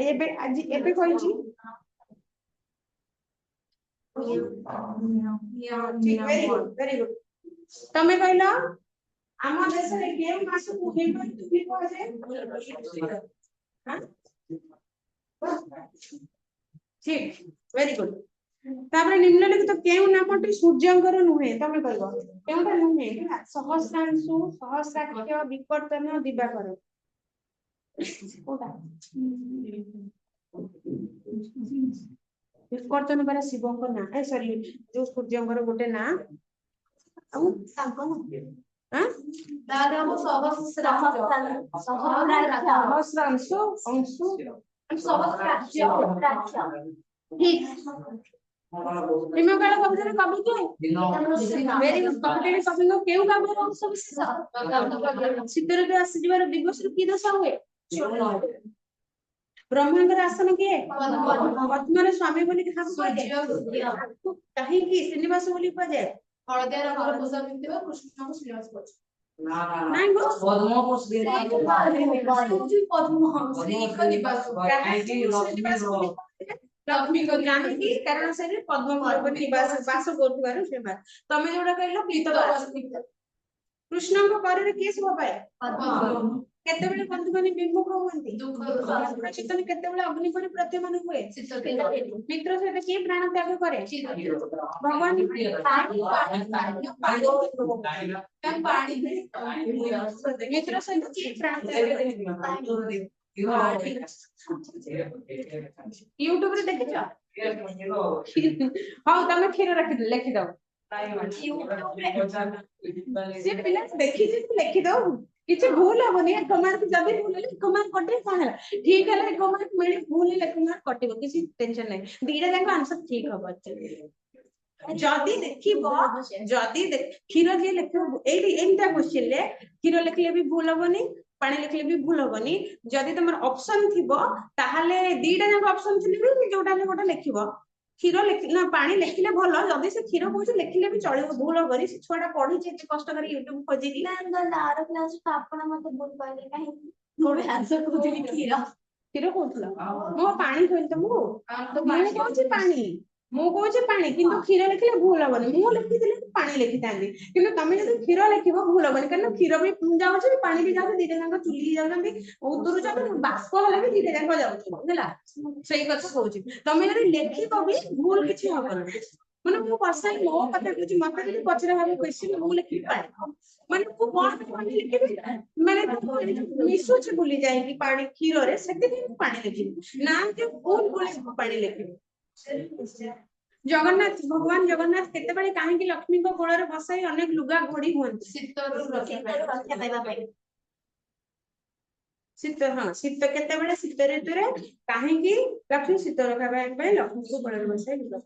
ଏବେ ଆଜି ଏବେ କହିଛି ଭେରି ଗୁଡ ତମେ କହିଲ ଆମ ଦେଶରେ କେଉଁ ମାସକୁ ହେମନ୍ତୀ କୁହାଯାଏ ଠିକ ଭେରି ଗୁଡ ତାପରେ ନିମ୍ନଲିଖିତ କେଉଁ ନାମଟି ସୂର୍ଯ୍ୟଙ୍କର ନୁହେଁ ତମେ କହିବ କେଉଁଟା ନୁହେଁ ସହସ୍ରାଂଶୁ ସହସ୍ରାକ୍ଷ ବିକର୍ତ୍ତନ ଦିବାକର କୋଉଟା ବିକର୍ତ୍ତନ ପରା ଶିବଙ୍କ ନାଁ ସରି ଯୋଉ ସୂର୍ଯ୍ୟଙ୍କର ଗୋଟେ ନାଁ ଆଉ ତାଙ୍କ ସହସ୍ରାଂଶୁ ଅଂଶୁ ନିମ୍ନକାଳ କବିତାର କବି କିଏ କବିଙ୍କ କେଉଁ କାବ୍ୟର ଅଂଶ ବିଶେଷ ଶୀତ ଋତୁ ଆସିଯିବାର ଦିବସରୁ କି ଦଶା ହୁଏ ବ୍ରହ୍ମାଙ୍କର ଆସନ କିଏ ପଦ୍ମର ସ୍ୱାମୀ ବୋଲି କାହାକୁ କୁହାଯାଏ କାହିଁକି ଶ୍ରୀନିବାସ ବୋଲି କୁହାଯାଏ ହଳଦିଆ ରଙ୍ଗର ପୋଷାକ ପିନ୍ଧିଥିବା କୃଷ୍ଣଙ୍କୁ ଶ୍ରୀନିବାସ କରୁଛି ନାଇଁ ଲକ୍ଷ୍ମୀଙ୍କ କାହିଁକି କାରଣ ସେ ପଦ୍ମ ବାସ କରୁଥିବାରୁ ସେ ତମେ ଯୋଉଟା କହିଲ କୃଷ୍ଣଙ୍କ କରରେ କିଏ ଶୋଭା ପାଏ କେତେବେଳେ ବନ୍ଧୁମାନେ ବିମୁଖ ହୁଅନ୍ତି ଦୁଃଖ ଚେତନ କେତେବେଳେ ଅଗ୍ନି ପରି ପ୍ରତ୍ୟମାନ ହୁଏ ଶୀତ ମିତ୍ର ସହିତ କିଏ ପ୍ରାଣ ତ୍ୟାଗ କରେ ଭଗବାନ ମିତ୍ର ସହିତ କିଏ ପ୍ରାଣ ତ୍ୟାଗ କରେ ୟୁଟ୍ୟୁବ ରେ ଦେଖିଛ ହଉ ତମେ କ୍ଷୀର ଲେଖିଦବ ସେ ପିଲା ଦେଖିଛି ଲେଖିଦଉ କିଛି ଭୁଲ ହବନି ଏକ ମାର୍କ ଯଦି ଭୁଲ ହେଲେ ଏକ ମାର୍କ କଟିବ କଣ ହେଲା ଠିକ ହେଲେ ଏକ ମାର୍କ ମିଳିବ ଭୁଲ ହେଲେ ଏକ ମାର୍କ କଟିବ କିଛି ଟେନସନ ନାହିଁ ଦିଟା ଯାକ ଆନ୍ସର ଠିକ ହବ ଯଦି ଦେଖିବ ଯଦି କ୍ଷୀର ଯିଏ ଲେଖିବ ଏଇଟା କ୍ୱେଶ୍ଚିନ୍ ରେ କ୍ଷୀର ଲେଖିଲେ ବି ଭୁଲ ହବନି ପାଣି ଲେଖିଲେ ବି ଭୁଲ ହବନି ଯଦି ତମର ଅପସନ ଥିବ ତାହେଲେ ଦିଟା ଯାକ ଅପସନ ଥିଲେ ବି ଯୋଉଟା ଗୋଟେ ଲେଖିବ କ୍ଷୀର ନା ପାଣି ଲେଖିଲେ ଭଲ ଯଦି ସେ କ୍ଷୀର କହୁଛି ଲେଖିଲେ ବି ଚଳିବ ଭୁଲ ହବନି ସେ ଛୁଆଟା ପଢିଛି ଏତେ କଷ୍ଟ କରି ୟୁଟ୍ୟୁବ ଖୋଜିକି ଆର କ୍ଲାସ ଆପଣ ମତେ ଭୁଲ କହିଲେ କାହିଁକି ମୁଁ ଆନ୍ସର କହୁଥିଲି କ୍ଷୀର କହୁଥିଲ ମୁଁ ପାଣି କହିଲି ତମକୁ ମୁଁ କହୁଛି ପାଣି କିନ୍ତୁ କ୍ଷୀର ଲେଖିଲେ ଭୁଲ ହବନି ମୁଁ ଲେଖିଥିଲି ପାଣି ଲେଖିଥାନ୍ତି କିନ୍ତୁ ତମେ ଯଦି କ୍ଷୀର ଲେଖିବ ଭୁଲ ହବନି କାରଣ କ୍ଷୀର ବି ଯାଉଛି ପାଣି ବି ଯାଉଛି ଦିଟା ଯାକ ଚୁଲି ଯାଉଛନ୍ତି ଉତୁରୁଛନ୍ତି ବାଷ୍ପ ହେଲେ ବି ଦିଟା ଯାକ ଯାଉଛନ୍ତି ହେଲା ସେଇ କଥା କହୁଛି ତମେ ଯଦି ଲେଖିବ ବି ଭୁଲ କିଛି ହବନି ମାନେ ମୁଁ ପର୍ସନାଲି ମୋ କଥା କହୁଛି ମତେ ଯଦି ପଚରା ଭାବେ କ୍ୱେଶ୍ଚିନ୍ ମୁଁ ଲେଖିବି ପାଣି ମାନେ ମୁଁ କଣ ପାଣି ଲେଖିବି ମାନେ ମିଶୁଛି ଭୁଲି ଯାଇକି ପାଣି କ୍ଷୀରରେ ସେଥିପାଇଁ ମୁଁ ପାଣି ଲେଖିବି ନା ଯେ ଭୁଲ ପାଣି ଲେଖିବି ଜଗନ୍ନାଥ ଭଗବାନ ଜଗନ୍ନାଥ କେତେବେଳେ କାହିଁକି ଲକ୍ଷ୍ମୀଙ୍କ କୋଳରେ ବସାଇ ଅନେକ ଲୁଗା ଘୋଡି ହୁଅନ୍ତି ଶୀତରୁ ରକ୍ଷା ପାଇବା ପାଇଁ ଶୀତ କେତେବେଳେ ଶୀତ ଋତୁରେ କାହିଁକି ଲକ୍ଷ୍ମୀ ଶୀତ ରକ୍ଷା ପାଇବା ପାଇଁ ଲକ୍ଷ୍ମୀଙ୍କ କୋଳରେ ବସାଇ ଲୁଗା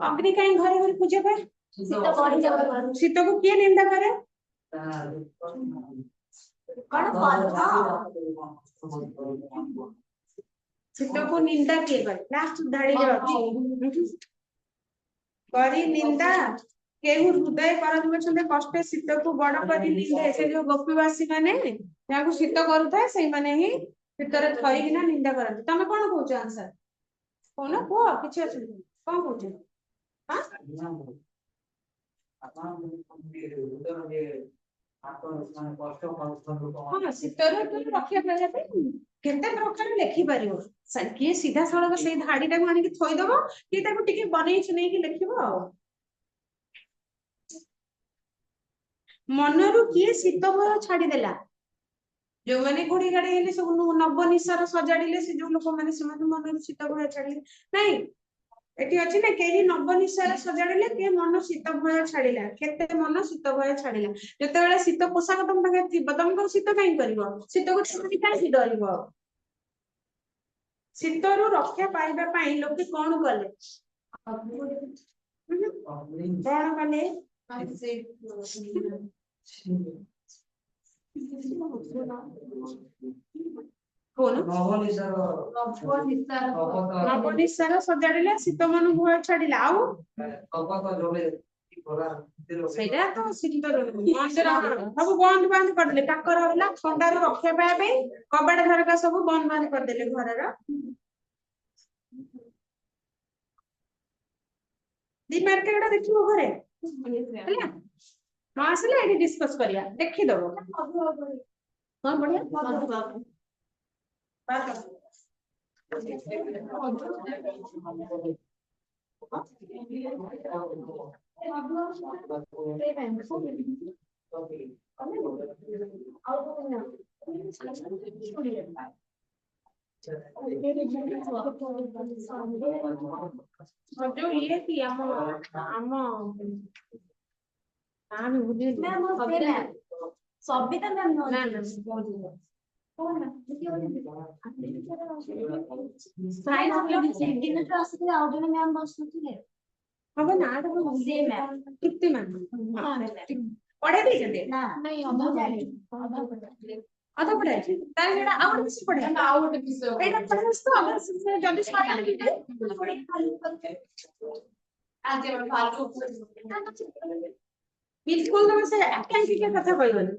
ଅଗ୍ନି କାହିଁ ଘରେ ଘରେ ପୂଜା ପାଏ ଶୀତକୁ କିଏ ନିନ୍ଦା କରେ ଶୀତକୁ ନିନ୍ଦା କିଏ କରେ ଲାଷ୍ଟ ଧାଡିରେ ଅଛି କରି ନିନ୍ଦା କେଉଁ ହୃଦୟ କରନ୍ତି କଷ୍ଟ ଶୀତକୁ ବଡ କରି ନିନ୍ଦେ ସେ ଯୋଉ ଗୋପୀବାସୀ ମାନେ ଯାହାକୁ ଶୀତ କରୁଥାଏ ସେଇମାନେ ହିଁ ଶୀତରେ ଥରିକିନା ନିନ୍ଦା କରନ୍ତି ତମେ କଣ କହୁଛ ଆନ୍ସର କହୁନ କୁହ କିଛି ଅସୁବିଧା କଣ କହୁଛ ହଁ ଶୀତରୁ ରକ୍ଷା ପାଇବା ପାଇଁ କେତେ ପ୍ରକାର ଲେଖିପାରିବ କିଏ ସିଧାସଳଖ ସେଇ ଧାଡିଟାକୁ ଆଣିକି ଥୋଇଦବ କିଏ ତାକୁ ଟିକେ ବନେଇ ଚୁନେଇକି ଲେଖିବ ଆଉ ମନରୁ କିଏ ଶୀତ ଭୟ ଛାଡିଦେଲା ଯୋଉମାନେ ଘୋଡି ଘାଡି ହେଲେ ସବୁ ନବ ନିଶାର ସଜାଡିଲେ ସେ ଯୋଉ ଲୋକମାନେ ସେମାନେ ମନରୁ ଶୀତ ଭୟ ଛାଡିଲେ ନାଇଁ ଏଠି ଅଛି ନା କେହି ନବ ନିଶାର ସଜାଡିଲେ କିଏ ମନ ଶୀତ ଭୟ ଛାଡିଲା କେତେ ମନ ଶୀତ ଭୟ ଛାଡିଲା ଯେତେବେଳେ ଶୀତ ପୋଷାକ ତମ ପାଖରେ ଥିବ ତମେ କଣ ଶୀତ କାହିଁ କରିବ ଶୀତକୁ ଛୁଟି କାହିଁକି ଡରିବ ଶୀତରୁ ରକ୍ଷା ପାଇବା ପାଇଁ ଲୋକେ କଣ କଲେ କଣ କଲେ ନବନିଶାର ସଜାଡିଲେ ଶୀତ ମନ ଭୟ ଛାଡିଲା ଆଉ ସେଇଟା ତ ଶୀତ ସବୁ ବନ୍ଦ ବାନ୍ଦ କରିଦେଲେ କାକର ହେଲା ଥଣ୍ଡାରୁ ରକ୍ଷା ପାଇବା ପାଇଁ କବାଟ ଝରକା ସବୁ ବନ୍ଦ ବାନ୍ଦ କରିଦେଲେ ଘରର ଦି ମାର୍କ ଗୁଡା ଦେଖିବ ଘରେ ହେଲା ନ ଆସିଲେ ଏଠି ଡିସ୍କସ କରିବା ଦେଖିଦବ କଣ ବଢିଆ ଯୋଉ ଇଏ କି ଆମ ସବିତା ମ୍ୟାମ ନା ଆସିଥିଲେ ଆଉ ଜଣେ ମ୍ୟାମ ବସୁଥିଲେ ହବ ନା କେତେ ପଢେଇ ଦେଇଛନ୍ତି ଅଧା ପଢା ଅଛି ତାହେଲେ ସେଇଟା ଆଉ ଗୋଟେ କିଛି ପଢେ ଆଉ ଗୋଟେ ବିଷୟ ଏଇଟା ଯଦି ବିଲକୁଲ ତମେ ସେ ଏକାଙ୍କିକା କଥା କହିବନି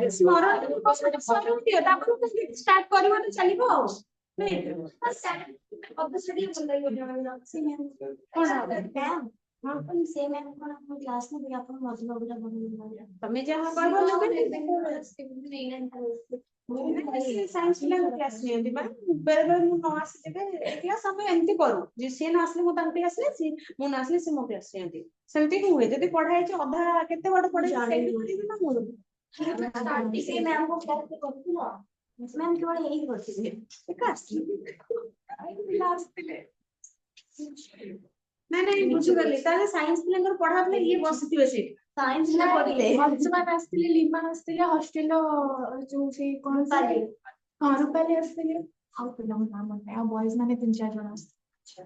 ସ୍ମରଣ ଷ୍ଟାର୍ଟ କରିବ ଚାଲିବ ଆଉ अब स्टडी बोल रही हो से मैम कौन मैम अपन से मैम को अपन क्लास में भी अपन मॉडल वगैरह बना तमे जहाँ कहबो साइंस पिला क्लास नियंती माने बेरे बेरे मु न आसीबे क्लास हम एंती करू जे से न आसले मु तांते आसले से मु न आसले से मते आसीयंती सेंती हुए जदी पढाई छ अधा केते बड पढाई सेंती पढी ना मोर से मैम को क्लास में करती ना मैम केवल यही करती है क्लास आई पिला आसले नहीं बुझी गली ताले साइंस पिलांकर पढा बले ये बसितिबे से साइंस में पढ़ते हंसमान आसଥିଲେ ଲିମାନ आसଥିଲେ हॉस्टेल जो से कोन सा रूपाली हां रूपाली आसଥିଲେ ଆଉ ପିଲାଙ୍କ ନାମ ମନେ ଆଉ ବଏଜ ମାନେ 3-4 ଜଣ आसଥିଲେ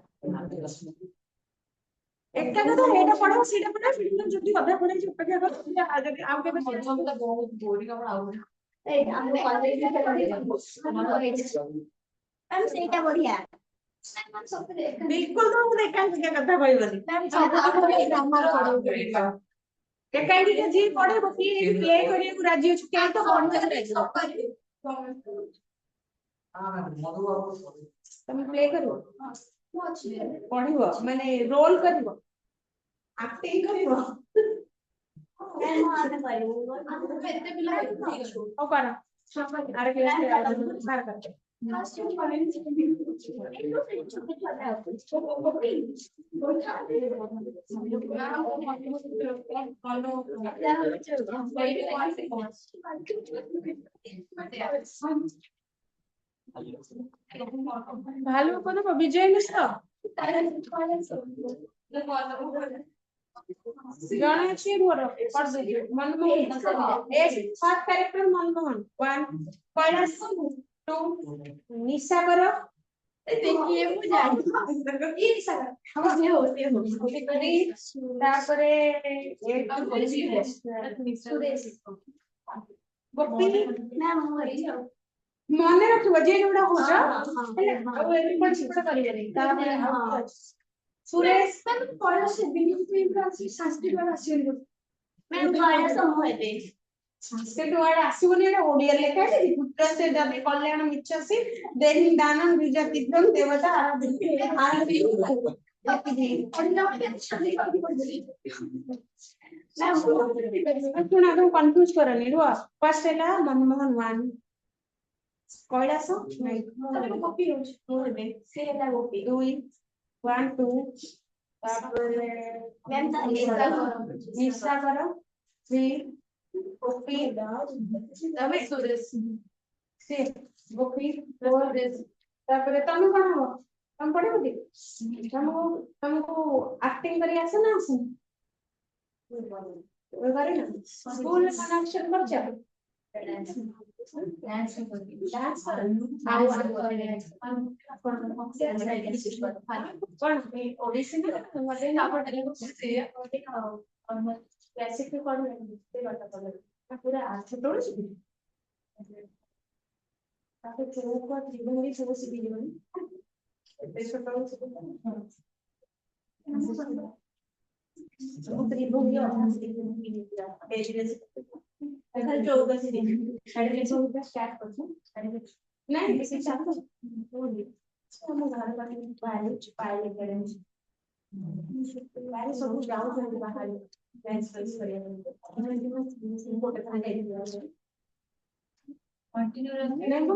एका कथा एटा पढा सीटा पढा फिल्म जदी अधा पढाई अपेक्षा कर जदी आउ केबे हम तो बहुत बोरिंग आपण आउ ए हम कॉलेज में पढ़ते मैम सेटा बढ़िया मैम सब देख बिल्कुल तो मुझे एका कथा कहबनी मैम सब ग्रामर पढाउ एकाडी के जी पढे बकी प्ले करिए को राजी अछि के तो पढे तुम प्ले करो पढिबो माने रोल करिवो एक्टिंग करिवो मैम आने पड़ेगा एते पिला ओ करा आरे के सार करते भालू को ना विजय मिश्र जने अछि रोर कर दे मनमोहन एक फर्स्ट कैरेक्टर मनमोहन 1 कैलाश 2 निशा करो देखिए मुझे ये निशा हम ये हो तापरे एक सुरेश गोपी मैम वही मने रखिबो जे जोडा होजा हाँ, अब एबी कोन शिक्षा करिवे तापरे हाँ। सुरेश मैम कॉलेज से बिलिंग प्रिंट संस्कृत वाला आसीन मैम कॉलेज समूह है संस्कृत वर्ड आसीबोनी एटा ओडिया लेखा है पुत्र से जबे कल्याण मिच्छसि देहि दानं विजतित्वं देवता आराधि सुना तुम कंफ्यूज करनी रुआ फर्स्ट है मनमोहन 1 कैलाश नहीं कॉपी रोज से है कॉपी 2 1 2 तापरे मैम निशा करो 3 गोपी तमे सुरेश से गोपी 4 तापरे तमे कोन हो तम पढे बदी तुमको एक्टिंग करी आसे ना आसे करे ना स्कूल में कनेक्शन कर जा डांस डांस कर कौन ओडिसी ना मते ना पढ़े क्लासिक में कौन ते बात कर पूरा आज छोड़ सी ताके चोक को त्रिभुवन सब सीधी जीवन ते छोटा सब त्रिभुवन और त्रिभुवन पेज अगर चौक से साढ़े 2 का स्टार्ट कर नहीं किसी चाह तो बोलिए हम घर पर बाहर पाए करें बाहर सब जाओ फिर बाहर डांस करिए इम्पोर्टेंट है कंटिन्यू नहीं वो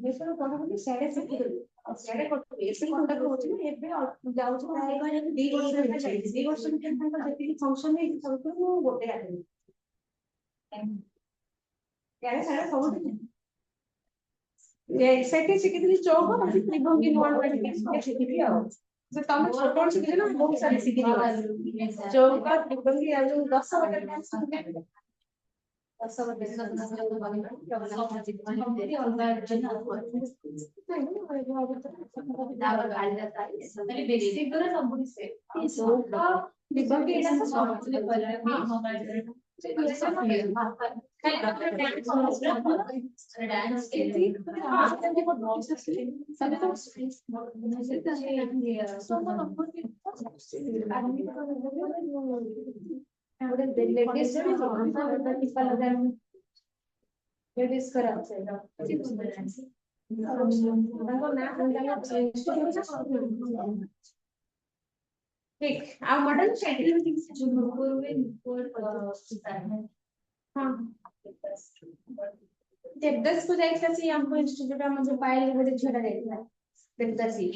बेसर कौन बोली साढ़े साढ़े कोटे एसे कोटा होची ना एबे जाऊ छ काय करे 2 वर्ष में चाहिए 2 वर्ष में केतना जति फंक्शन है सब तो गोटे आते यार सारा सब ये सेटी सिकितली चौक त्रिभंगी नोन वाली सिकितली आओ जो तम छोटो सिकितली ना बहुत सारी सिकितली चौक त्रिभंगी आ जो 10 वाला डांस सिकितली 10 वाला बेसिक तो सब से त्रिभंगी एटा डांस के लेडीज करा ठीक आ मॉडर्न देवदास को जाइता सी हमको इंस्टीट्यूट हम जो पाइल गोटे झोटा जाइता देवदासी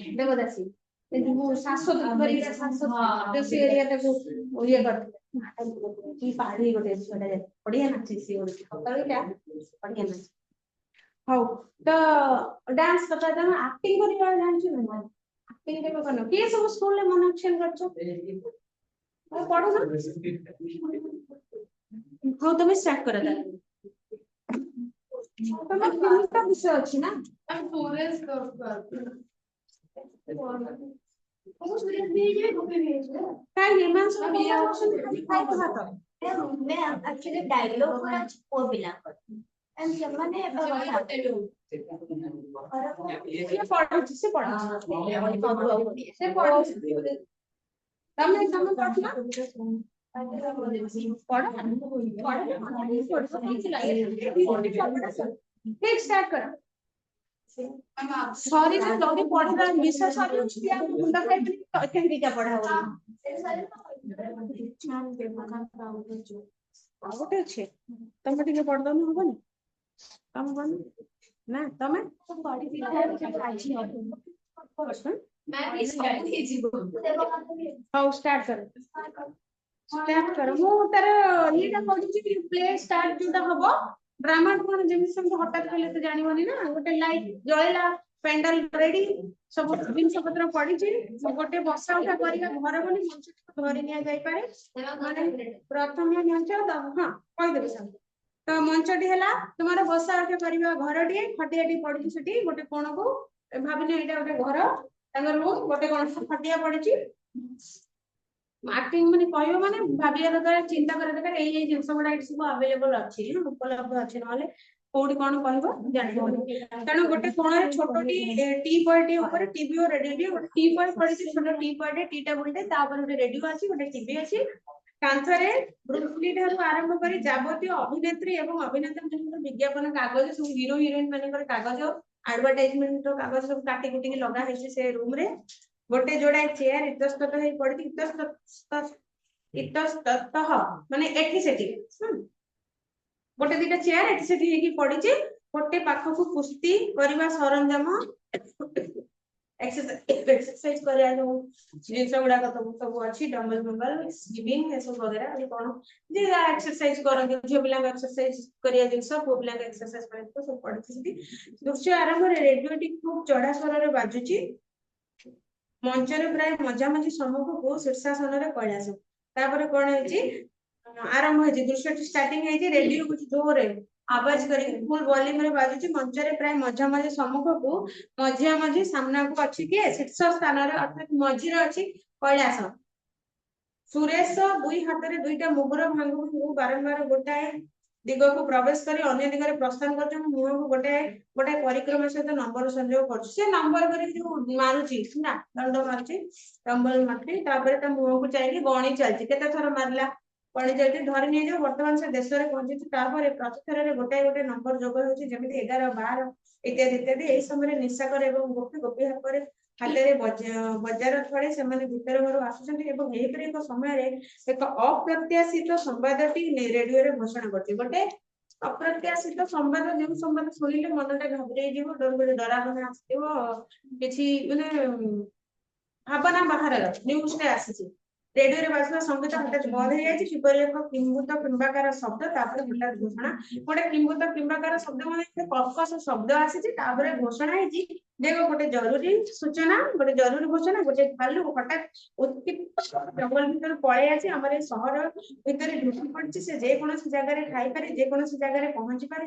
लेकिन वो शाश्वत करी शाश्वत देश एरिया तक ये करते की पहाड़ी गोटे झोटा जाइता बढ़िया नाची सी गोटे सकाळीटा बढ़िया नाची हौ तो डांस करता था एक्टिंग करिया जानछु ना एक्टिंग केबे करनो के सब स्कूल ले मन एक्शन करछो पढ़ो ना हो तुम स्टार्ट करा था तमे किनका विषय अछि ना हम फॉरेस्ट काय हिमांशु काय कहत मैं एक्चुअली डायलॉग पूरा को बिला कर एंड जमाने ये पढ़ो से पढ़ो से पढ़ो तमे पढ़ ना ठीक स्टार्ट करो सॉरी से जल्दी पढ़ा विषय सॉरी उठी आप मुंडा खाइ केंद्रिका पढ़ा हो गोटे अच्छे तमे टिके पढ़ दम होबनी तम बन ना तमे मैं भी स्टार्ट ही जीवो हाउ स्टार्ट करो मु तार एटा कहूची कि प्ले स्टार्ट जोटा हबो ड्रामा कोन जेमि सब हठात कले तो जानिबनी ना गोटे लाइट जळला पेंडल रेडी सब जिनस पत्र पड़ी छी गोटे बसा उठा करिया घर बनी मंच धरि निया जाई पारे माने प्रथम मंच हां कहि देबे सब तो मंचटी हला तुम्हारा बसा उठा करिवा घरटी खटियाटी पड़ी सेठी गोटे कोण को भाबिने एटा गोटे घर तांगर रूम गोटे कोण खटिया पड़ी छी एक्टिंग माने कहयो माने भाबिया दरकार चिंता करे दरकार एई जिंस गुडा इट सब अवेलेबल अछि उपलब्ध अछि नले कोडी कोन कहबो जानि तणु गोटे कोणरे छोटोटी टी पॉइंट ऊपर टीवी और रेडियो गोटे टी पॉइंट पड़ी छोटो टी पॉइंट टी टेबल टे ता ऊपर गोटे रेडियो अछि गोटे टीवी अछि कांथरे ब्रुसली ठारू आरंभ करी जाबतीय अभिनेत्री एवं अभिनेता मान विज्ञापन कागज सब हीरो हीरोइन मानकर कागज एडवर्टाइजमेंट कागज सब काटी कुटी लगा है से रूम रे गोटे जोड़ा चेयर इतस्तत है पड़ी इतस्ततः माने एठी सेठी गोटे दिटा चेयर एठी सेठी हेकी पड़ी गोटे पाखकु कुस्ती करबा सरंजाम एक्सरसाइज करिया जो जिंस गुडा सब अछि डंबल बंबल स्किपिंग ए सब वगैरह अभी कोन जे एक्सरसाइज करन जे पिला एक्सरसाइज करिया जिंस पो पिला एक्सरसाइज करे तो सब पड़ी सेठी दृश्य आरंभ रे रेडियो टी खूब चढ़ा स्वर रे बाजुची मंचरे प्राय मजामजी सम्मुख को शीर्षासन रे कैलाश तापर कोन हेची आरंभ हेची दृश्य स्टार्टिंग हेची रेडियो कुछ जोरे आवाज करी फुल वॉल्यूम रे बाजुची मंचरे प्राय मजामजी सम्मुख को मजामजी सामना को अछि के शीर्ष स्थान रे अर्थात मझी रे अछि कैलाश सुरेश दुई हाथ रे दुईटा मुगुर भांगु बारंबार गोटाए दिग को प्रवेश करी अन्य दिग रे प्रस्थान करछ मुह को गोटे परिक्रमा सहित नंबर संयोग करछ से नंबर करी जो मारुची ना दंड मारुची नंबर मारती तापर ता मुह को चाइली गणी चलती केते थर मारला गणी चलती धरि नै जो वर्तमान से देश रे पहुंची तापर प्रतिथर रे गोटे नंबर जोग होची जेमिति 11 12 इत्यादि इत्यादि एई समय निशाकर एवं गोपी हाथ रे हाथे बजार थळे से माने भीतर घर आसुछन्ती एवं एही पर एक समय रे एक अप्रत्याशित संवादटी रेडियो रे घोषणा करती गोटे अप्रत्याशित संवाद जो संवाद सुनिले मनटा घबराई जीवो डर डरावना आसीबो किछि माने भावना बाहर न्यूज रे आसीछि रेडियो रे बाजला संगीत हठात बंद हो जायछि किपरि एक किंबुत किंबाकार शब्द तापर हठात घोषणा गोटे किंबुत किंबाकार शब्द माने कर्कश शब्द आसीछि तापर घोषणा हेछि देखो गोटे जरूरी सूचना गोटे जरूरी घोषणा गोटे भालू हठात उत्क्षिप्त जंगल भीतर पळे आछि हमर शहर भीतर ढुकी पड़छि से जे कोनोसी जगह रे खाई पारे जे कोनोसी जगह रे पहुंची पारे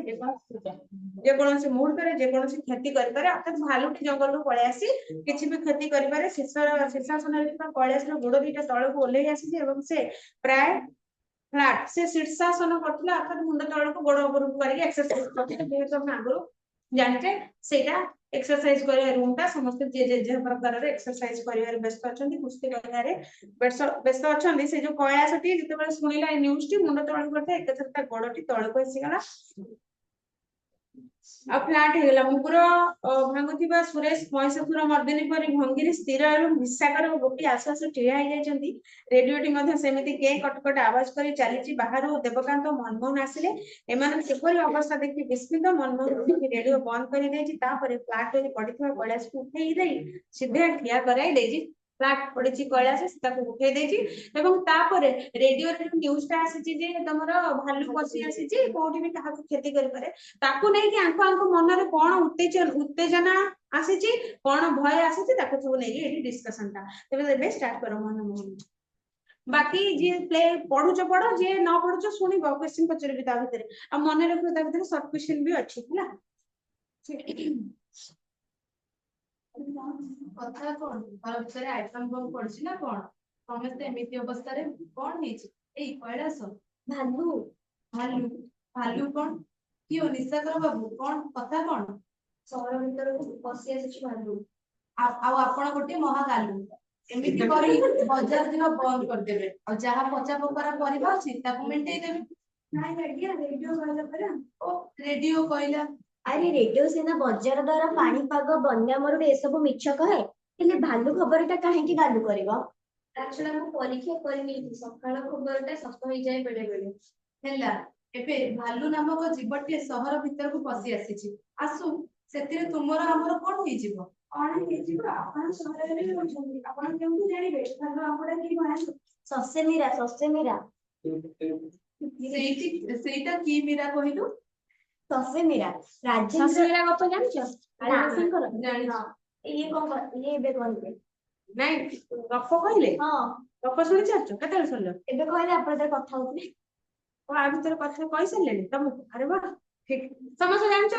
जे कोनोसी मुहूर्त रे जे कोनोसी क्षति करि पारे अर्थात भालूटी जंगल रो पळे आसी किछि भी क्षति करि पारे शीर्षासन रे कैलाश रो गोड़ दीटा तळ को ओल्हेई आसी एवं से प्राय फ्लैट से शीर्षासन करथिला अर्थात मुंड तळ को गोड़ ऊपर को करी एक्सरसाइज करथिला जेहेतु हम आगु जानते सेटा एक्सरसाइज करे रूम ता समस्त जे प्रकार रे एक्सरसाइज करिवार व्यस्त अछंती कुस्ती करिवारे व्यस्त अछंती से जो कैलाशटी जते बेले सुनिला न्यूज टी मुंड तळ करते एकथरता गोड़टी तळ को आसी गला ଆଉ ଫ୍ଲାଟ ହେଇଗଲା ମୁଗୁର ଭାଙ୍ଗୁଥିବା ସୁରେଶ ମହିଷାସୁର ମର୍ଦିନୀ ପରି ଭଙ୍ଗୀରେ ସ୍ଥିର ଏବଂ ବିଶାଖର ଗୋଟିଏ ଆଶୁ ଆଶୁ ଠିଆ ହେଇଯାଇଛନ୍ତି। ରେଡିଓଟି ମଧ୍ୟ ସେମିତି କେ କଟକଟ ଆବାଜ କରି ଚାଲିଛି। ବାହାରୁ ଦେବକାନ୍ତ ମନମୋହନ ଆସିଲେ। ଏମାନଙ୍କ କିପରି ଅବସ୍ଥା ଦେଖି ବିସ୍ମିତ। ମନମୋହନ ଦେଖି ରେଡିଓ ବନ୍ଦ କରିଦେଇଛି। ତାପରେ ଫ୍ଲାଟ ହୋଇ ପଡିଥିବା କୈଳାସକୁ ଉଠେଇ ଦେଇ ସିଧା ଠିଆ କରାଇ ଦେଇଛି। ଫ୍ଲାଟ ପଡିଛି କୈଳାସ, ତାକୁ ଉଠେଇ ଦେଇଛି ଏବଂ ତାପରେ ରେଡିଓରେ ନ୍ୟୁଜ ଟା ଆସିଛି ଯେ ତମର ଭାଲୁ ପଶି ଆସିଛି, କୋଉଠି ବି କାହାକୁ କ୍ଷତି କରିପାରେ। ତାକୁ ନେଇକି ଆଙ୍କ ମନରେ କଣ ଉତ୍ତେଜନା ଆସିଛି, କଣ ଭୟ ଆସିଛି, ତାକୁ ସବୁ ନେଇକି ଏଠି ଡିସ୍କସନ ଟା ତେବେ ଏବେ ଷ୍ଟାର୍ଟ କର ମନମୋହନ। ବାକି ଯିଏ ପ୍ଲେ ପଢୁଛ ପଢ, ଯିଏ ନ ପଢୁଛ ଶୁଣିବ, କ୍ୱେଶ୍ଚିନ୍ ପଚାରିବି ତା ଭିତରେ। ଆଉ ମନେ ରଖିବ ତା ଭିତରେ ସର୍ଟ କ୍ୱେଶ୍ଚିନ୍ ବି ଅଛି ହେଲା। କଥା କଣ ଘର ଭିତରେ ଆଇଟମ ବମ୍ ପଡିଛି ନା କଣ? ସମସ୍ତେ ଏମିତି ଅବସ୍ଥାରେ କଣ ହେଇଛି? ଏଇ କୈଳାସ ଭାଲୁ ଭାଲୁ ଭାଲୁ କଣ? କିଏ ନିଶାକର ବାବୁ କଣ କଥା କଣ? ସହର ଭିତରକୁ ପଶି ଆସିଛି ଭାଲୁ। ଆଉ ଆପଣ ଗୋଟେ ମହାକାଲୁ। ଏମିତି କରି ବଜାର ଦିନ ବନ୍ଦ କରିଦେବେ। ଆଉ ଯାହା ପଚା ପୋକରା ପରିବା ଅଛି ତାକୁ ମେଣ୍ଟେଇ ଦେବେ। ନାଇଁ ଆଜ୍ଞା, ରେଡିଓ କହିଲା ପରା। ଓ ରେଡିଓ କହିଲା। ଆରେ ରେଡିଓ ସିନା ବଜାର ଦର, ପାଣିପାଗ, ବନ୍ୟା ମରୁଡି ଏସବୁ ମିଛ କହେ, ହେଲେ ଭାଲୁ ଖବରଟା କାହିଁକି ଗାଲୁ କରିବ? ତାଛଡା ମୁଁ ପରୀକ୍ଷା କରିନେଇଛି, ସକାଳ ଖବରଟା ସତ ହେଇଯାଏ ବେଳେ ବେଳେ। ହେଲା, ଏବେ ଭାଲୁ ନାମକ ଜୀବଟିଏ ସହର ଭିତରକୁ ପଶି ଆସିଛି। ଆସୁ, ସେଥିରେ ତୁମର ଆମର କଣ ହେଇଯିବ? କଣ ହେଇଯିବ? ଆପଣ ସହରରେ ରହୁଛନ୍ତି, ଆପଣ କେମିତି ଜାଣିବେ ଭାଲୁ ଆମଟା କି ଭାଲୁ? ସସେମିରା ସସେମିରା। ସେଇଟା କି ମୀରା କହିଲୁ? ସସେମିରା ରାଜେନ୍ଦ୍ର ସସ୍ମିତା ଗପ ଜାଣିଛ? କାଳିଦାସଙ୍କର? ଜାଣିଛ? ଇଏ ଏବେ କହିବେ। ନାଇଁ ଗପ କହିଲେ, ହଁ ଗପ ଶୁଣି ସାରିଛ? କେତେବେଳେ ଶୁଣିଲ? ଏବେ କହିଲେ, ଆପଣ ଯେତେବେଳେ କଥା ହଉଥିଲେ। ଓ ଆ ଭିତରେ କଥା କହିସାରିଲେଣି ତମକୁ? ଆରେ ବା, ଠିକ। ସମସ୍ତେ ଜାଣିଛ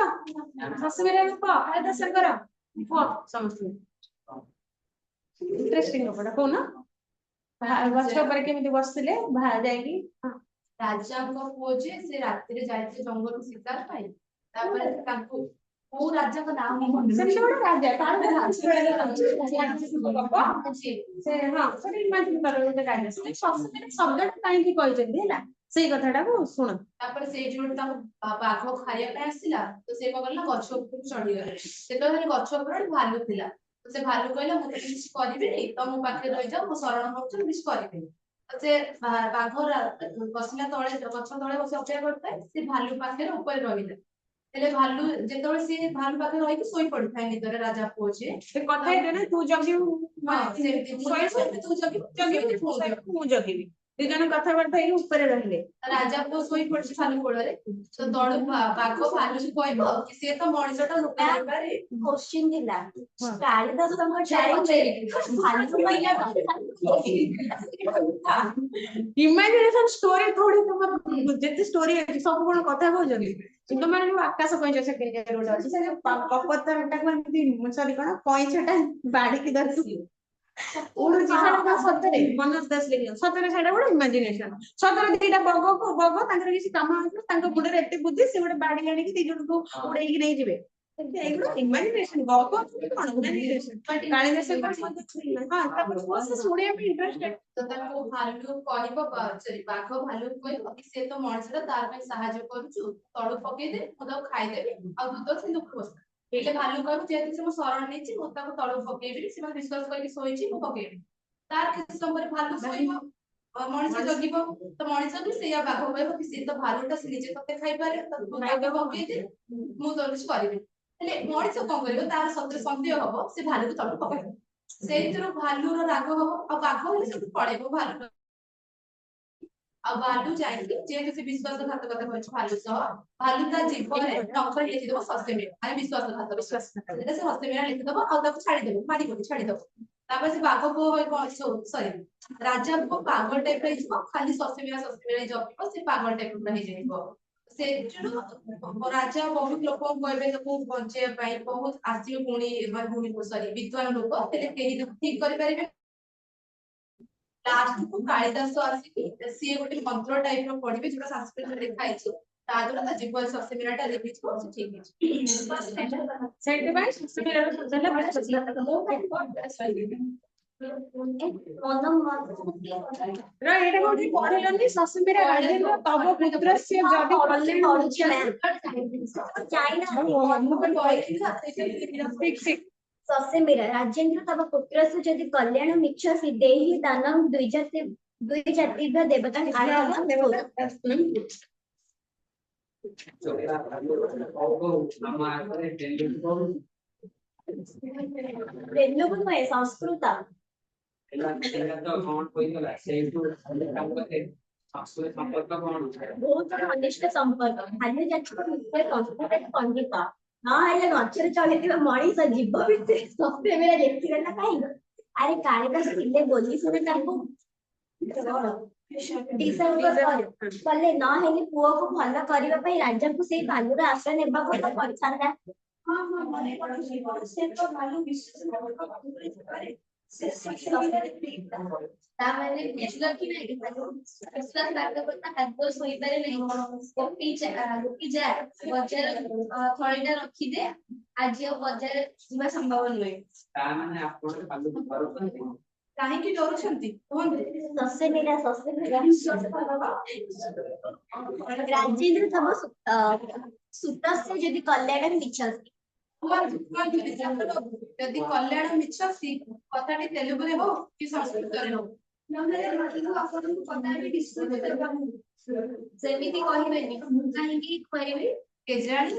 ସସ୍ମିତା ଗପ କାଳିଦାସଙ୍କର? କୁହ ସମସ୍ତେ। ଇଣ୍ଟରେଷ୍ଟିଂ ଗପଟା କହୁନ। ଗଛ ଉପରେ କେମିତି ବସିଥିଲେ ଯାଇକି ରାଜାଙ୍କ ପୁଅ ଯେ ସେ ରାତିରେ ଯାଇଥିଲେ ଜଙ୍ଗଲ ଶିକାର ପାଇଁ। ତାପରେ ତାଙ୍କୁ କୋଉ ରାଜାଙ୍କ ନାଁ ମୁଁ ମନେ ସେମିତି ଗୋଟେ ରାଜା ତାର ଗୋଟେ ଗପ। ଅଛି। ସେ ହଁ ସେଟା ଇମାଜିନ କର ଗୋଟେ ରାଜା। ସସ୍ମିତା ଶବ୍ଦଟା କାହିଁକି କହିଛନ୍ତି ହେଲା, ସେଇ କଥାଟାକୁ ଶୁଣ। ତାପରେ ସେଇଠି ଗୋଟେ ତାଙ୍କୁ ବାଘ ଖାଇବା ପାଇଁ ଆସିଲା, ତ ସେ କଣ କଲେ ନା ଗଛ ଉପରକୁ ଚଢିଗଲେ। ସେତେବେଳେ ଗଛ ଉପରେ ଗୋଟେ ଭାଲୁ ଥିଲା। ତ ସେ ଭାଲୁ କହିଲା ମୁଁ ତ କିଛି କରିବିନି, ତ ମୋ ପାଖରେ ରହିଯାଅ, ମୋ ଶରଣ ହଉଛି, ମୁଁ କିଛି କରିବିନି। ସେ ବାଘ ବସିଲା ତଳେ, ଗଛ ତଳେ ବସି ଅପେକ୍ଷା କରିଥାଏ। ସେ ଭାଲୁ ପାଖରେ ଉପରେ ରହିଲା। ହେଲେ ଭାଲୁ ଯେତେବେଳେ ସିଏ ଭାଲୁ ପାଖରେ ରହିକି ଶୋଇ ପଡିଥାଏ ନିଦରେ, ରାଜା ପୁଅ ଯିଏ ସେ କଥା ହେଇଥିବ ନା, ତୁ ଜଗିବୁ, ସେମିତି ତୁ ଜଗିବୁ, ମୁଁ ଜଗିବି। ଦି ଜଣ କଥାବାର୍ତ୍ତା ହେଇକି ଉପରେ ରହିଲେ। ରାଜା ପୁଅ ଶୋଇ ପଡିଛି ଭାଲୁ କୋଳରେ। ତ ତଳୁ ବାଘ ଭାଲୁକୁ କହିବ କି ସିଏ ତ ମଣିଷଟା ଲୁକା ପାରେ। କୋଶ୍ଚିନ୍ ଥିଲା କାଳିଦାସଙ୍କ ଟାଇମରେ ଭାଲୁ କହିଲା ଇମାଜିନେସନ ଷ୍ଟୋରି ଥୋଡି ତମର ଯେତେ ଷ୍ଟୋରି ଅଛି ସବୁ କଣ କଥା କହୁଛନ୍ତି? ତମେ ଯୋଉ ଆକାଶ କଇଁଛ ସେକେଣ୍ଡ ଗୋଟେ ଅଛି, ସେ ଯୋଉ କପୋତାଟାକୁ ଏମିତି ସରି କଣ କଇଁଛଟା ବାଡିକି ଧରିଛି ଉଡୁଛି, ସେଟା କଣ ସତରେ? ମନୋଜ ଦାସ ଲେଖିଛନ୍ତି ସତରେ, ସେଇଟା ଗୋଟେ ଇମାଜିନେସନ। ସତରେ ଦିଟା ବଗ ତାଙ୍କର କିଛି କାମ ନଥିଲା, ତାଙ୍କ ମୁଣ୍ଡରେ ଏତେ ବୁଦ୍ଧି, ସେ ଗୋଟେ ବାଡି ଆଣିକି ଦି ଜଣଙ୍କୁ ଉଡେଇକି ନେଇଯିବେ। ଏଇଗୁলো ଇମାଜିନେସନ, ଗପ କଣ ଇମାଜିନେସନ। କାଳିଦାସ ହଁ ତାପରେ ସେ ଶୁଣିବା ପାଇଁ ଇଣ୍ଟରେଷ୍ଟେଡ। ତ ତାକୁ ଭାଲୁ କହିବ, ସରି ବାଘ ଭାଲୁକୁ କହିବ କି ସେ ତ ମଣିଷଟା, ତା ପାଇଁ ସାହାଯ୍ୟ କରୁଛୁ, ତଳୁ ପକେଇଦେ, ମୁଁ ତାକୁ ଖାଇଦେବି, ଆଉ ତୁ ତ ସେ ଦୁଃଖ ବସିଥା। ହେଲେ ଭାଲୁ କହିବ ଯେହେତୁ ସେ ମୋ ଶରଣ ନେଇଛି, ମୁଁ ତାକୁ ତଳକୁ ପକେଇବିନି, ସେ ମତେ ବିଶ୍ୱାସ କରିକି ଶୋଇଛି, ମୁଁ ପକେଇବି। ତାର କିଛି ସମୟରେ ଭାଲୁ ଶୋଇବ, ମଣିଷ ଜଗିବ। ତ ମଣିଷ ବି ସେଇଆ ବାଘ କହିବ କି ସିଏ ତ ଭାଲୁଟା, ସେ ନିଜେ ତତେ ଖାଇପାରେ, ତୁ ତାକୁ ପକେଇଦେ, ମୁଁ ତୋର କିଛି କରିବିନି। ହେଲେ ମଣିଷ କଣ କରିବ? ତାର ସତରେ ସନ୍ଦେହ ହବ, ସେ ଭାଲୁକୁ ତଳକୁ ପକେଇବ। ସେଇଥିରୁ ଭାଲୁର ରାଗ ହବ, ଆଉ ବାଘ ହେଲେ ସେଠୁ ପଳେଇବ ଭାଲୁ। ଆଉ ଭାଲୁ ଯାଇକି ଯେହେତୁ ସେ ବିଶ୍ୱାସଘାତକତା କରିଛି ଭାଲୁ ସହ, ଭାଲୁ ତା ଜୀବନରେ ଟଙ୍କା ଲେଖିଦବ ସସ୍ୟମୀର, ମାନେ ବିଶ୍ୱାସଘାତ, ସେଟା ସେ ହସ୍ୟମୀର ଲେଖିଦବ, ଆଉ ତାକୁ ଛାଡିଦବ, ମାରିବନି, ଛାଡିଦବ। ତାପରେ ସେ ବାଘ ପୁଅ ସରି ରାଜା ପୁଅ ପାଗଳ ଟାଇପର ହେଇଯିବ, ଖାଲି ସସ୍ୟମୀରା ଜପିବ, ସେ ପାଗଳ ଟାଇପର ହେଇଯାଇବ। ସେଥିରୁ ରାଜା ବହୁତ ଲୋକଙ୍କୁ କହିବେ ତାକୁ ବଞ୍ଚେଇବା ପାଇଁ, ବହୁତ ଆସିବ ଗୁଣି ସରି ବିଦ୍ୱାନ ଲୋକ, ହେଲେ କେହି ଠିକ କରିପାରିବେ। ଲାଷ୍ଟକୁ କାଳିଦାସ ଆସିକି ସିଏ ଗୋଟେ ମନ୍ତ୍ର ଟାଇପର ପଢିବେ, ଯୋଉଟା ସଂସ୍କୃତରେ ଲେଖା ହେଇଛି, ତା ଦ୍ୱାରା ତା ଜୀବନ ସସ୍ୟମୀରାଟା ଲିଭିଯିବ, ସେ ଠିକ ହେଇଯିବ। ସେଇଥିପାଇଁ ସସ୍ୟମୀରାର ଶବ୍ଦ ହେଲା ଏଇଟା କୋଉଠି ପଢିଲନି ସସମୀରା ରାଜେନ୍ଦ୍ର ତବ ପୁତ୍ରସ୍ୟ ଯଦି କଲ୍ୟାଣ ମୁଁ କହିଲି ଠିକ ଠିକ ସସେମିରା ରାଜେନ୍ଦ୍ର ତବ ପୁତ୍ରସ୍ୟ ଯଦି କଲ୍ୟାଣ ମିଚ୍ଛ ସିଦ୍ଧେହି ଦାନଂ ଦୁଇ ଜାତିଭ୍ୟ ଦେବତା ତେଲୁଗୁ ନୁହେଁ ସଂସ୍କୃତ ବହୁତ ଘନିଷ୍ଠ ସମ୍ପର୍କ ଖାଲି ଜାତିର ମୁଖ୍ୟ ସଂସ୍କୃତ ପଣ୍ଡିତ ନହେଲେ ଗଛରେ ଚଢିଥିବା ମଣିଷ ଜୀବ ଭିତରେ ସସେମିରା ଲେଖିଲେ ନା କାହିଁକି ଆରେ କାଳିଦାସ ଥିଲେ ବୋଲି ଶୁଣି ତାଙ୍କୁ କଲେ ନହେଲେ ପୁଅକୁ ଭଲ କରିବା ପାଇଁ ରାଜାଙ୍କୁ ସେଇ ଭାଲୁର ଆଶ୍ରୟ ନେବାକୁ ତ ପଡିଥାନ୍ତା ତାମାନେ ବୁଝିଲ କି ନାଇଁ ବିଶ୍ୱାସଘାତକତା ଖାଦ୍ୟ ଶୋଇପାରେ ନାହିଁ ଗୋପୀ ଯା ବଜାର ଥଳିଟା ରଖିଦେ ଆଜି ଆଉ ବଜାର ଯିବା ସମ୍ଭବ ନୁହେଁ କାହିଁକି ଡରୁଛନ୍ତି କୁହନ୍ତୁ? ସସେମିରା ରାଜେନ୍ଦ୍ର ତମ ସୁତସ୍ୟ ଯଦି କଲ୍ୟାଣ ମିଚ୍ଛତି ଯଦି କଲ୍ୟାଣ ମିଚ୍ଛତି କଥାଟି ତେଲୁଗୁରେ ହଉ କି ସଂସ୍କୃତରେ ହଉ ସେମିତି କହିବେନି କାହିଁକି କହିବି କେଜାଣି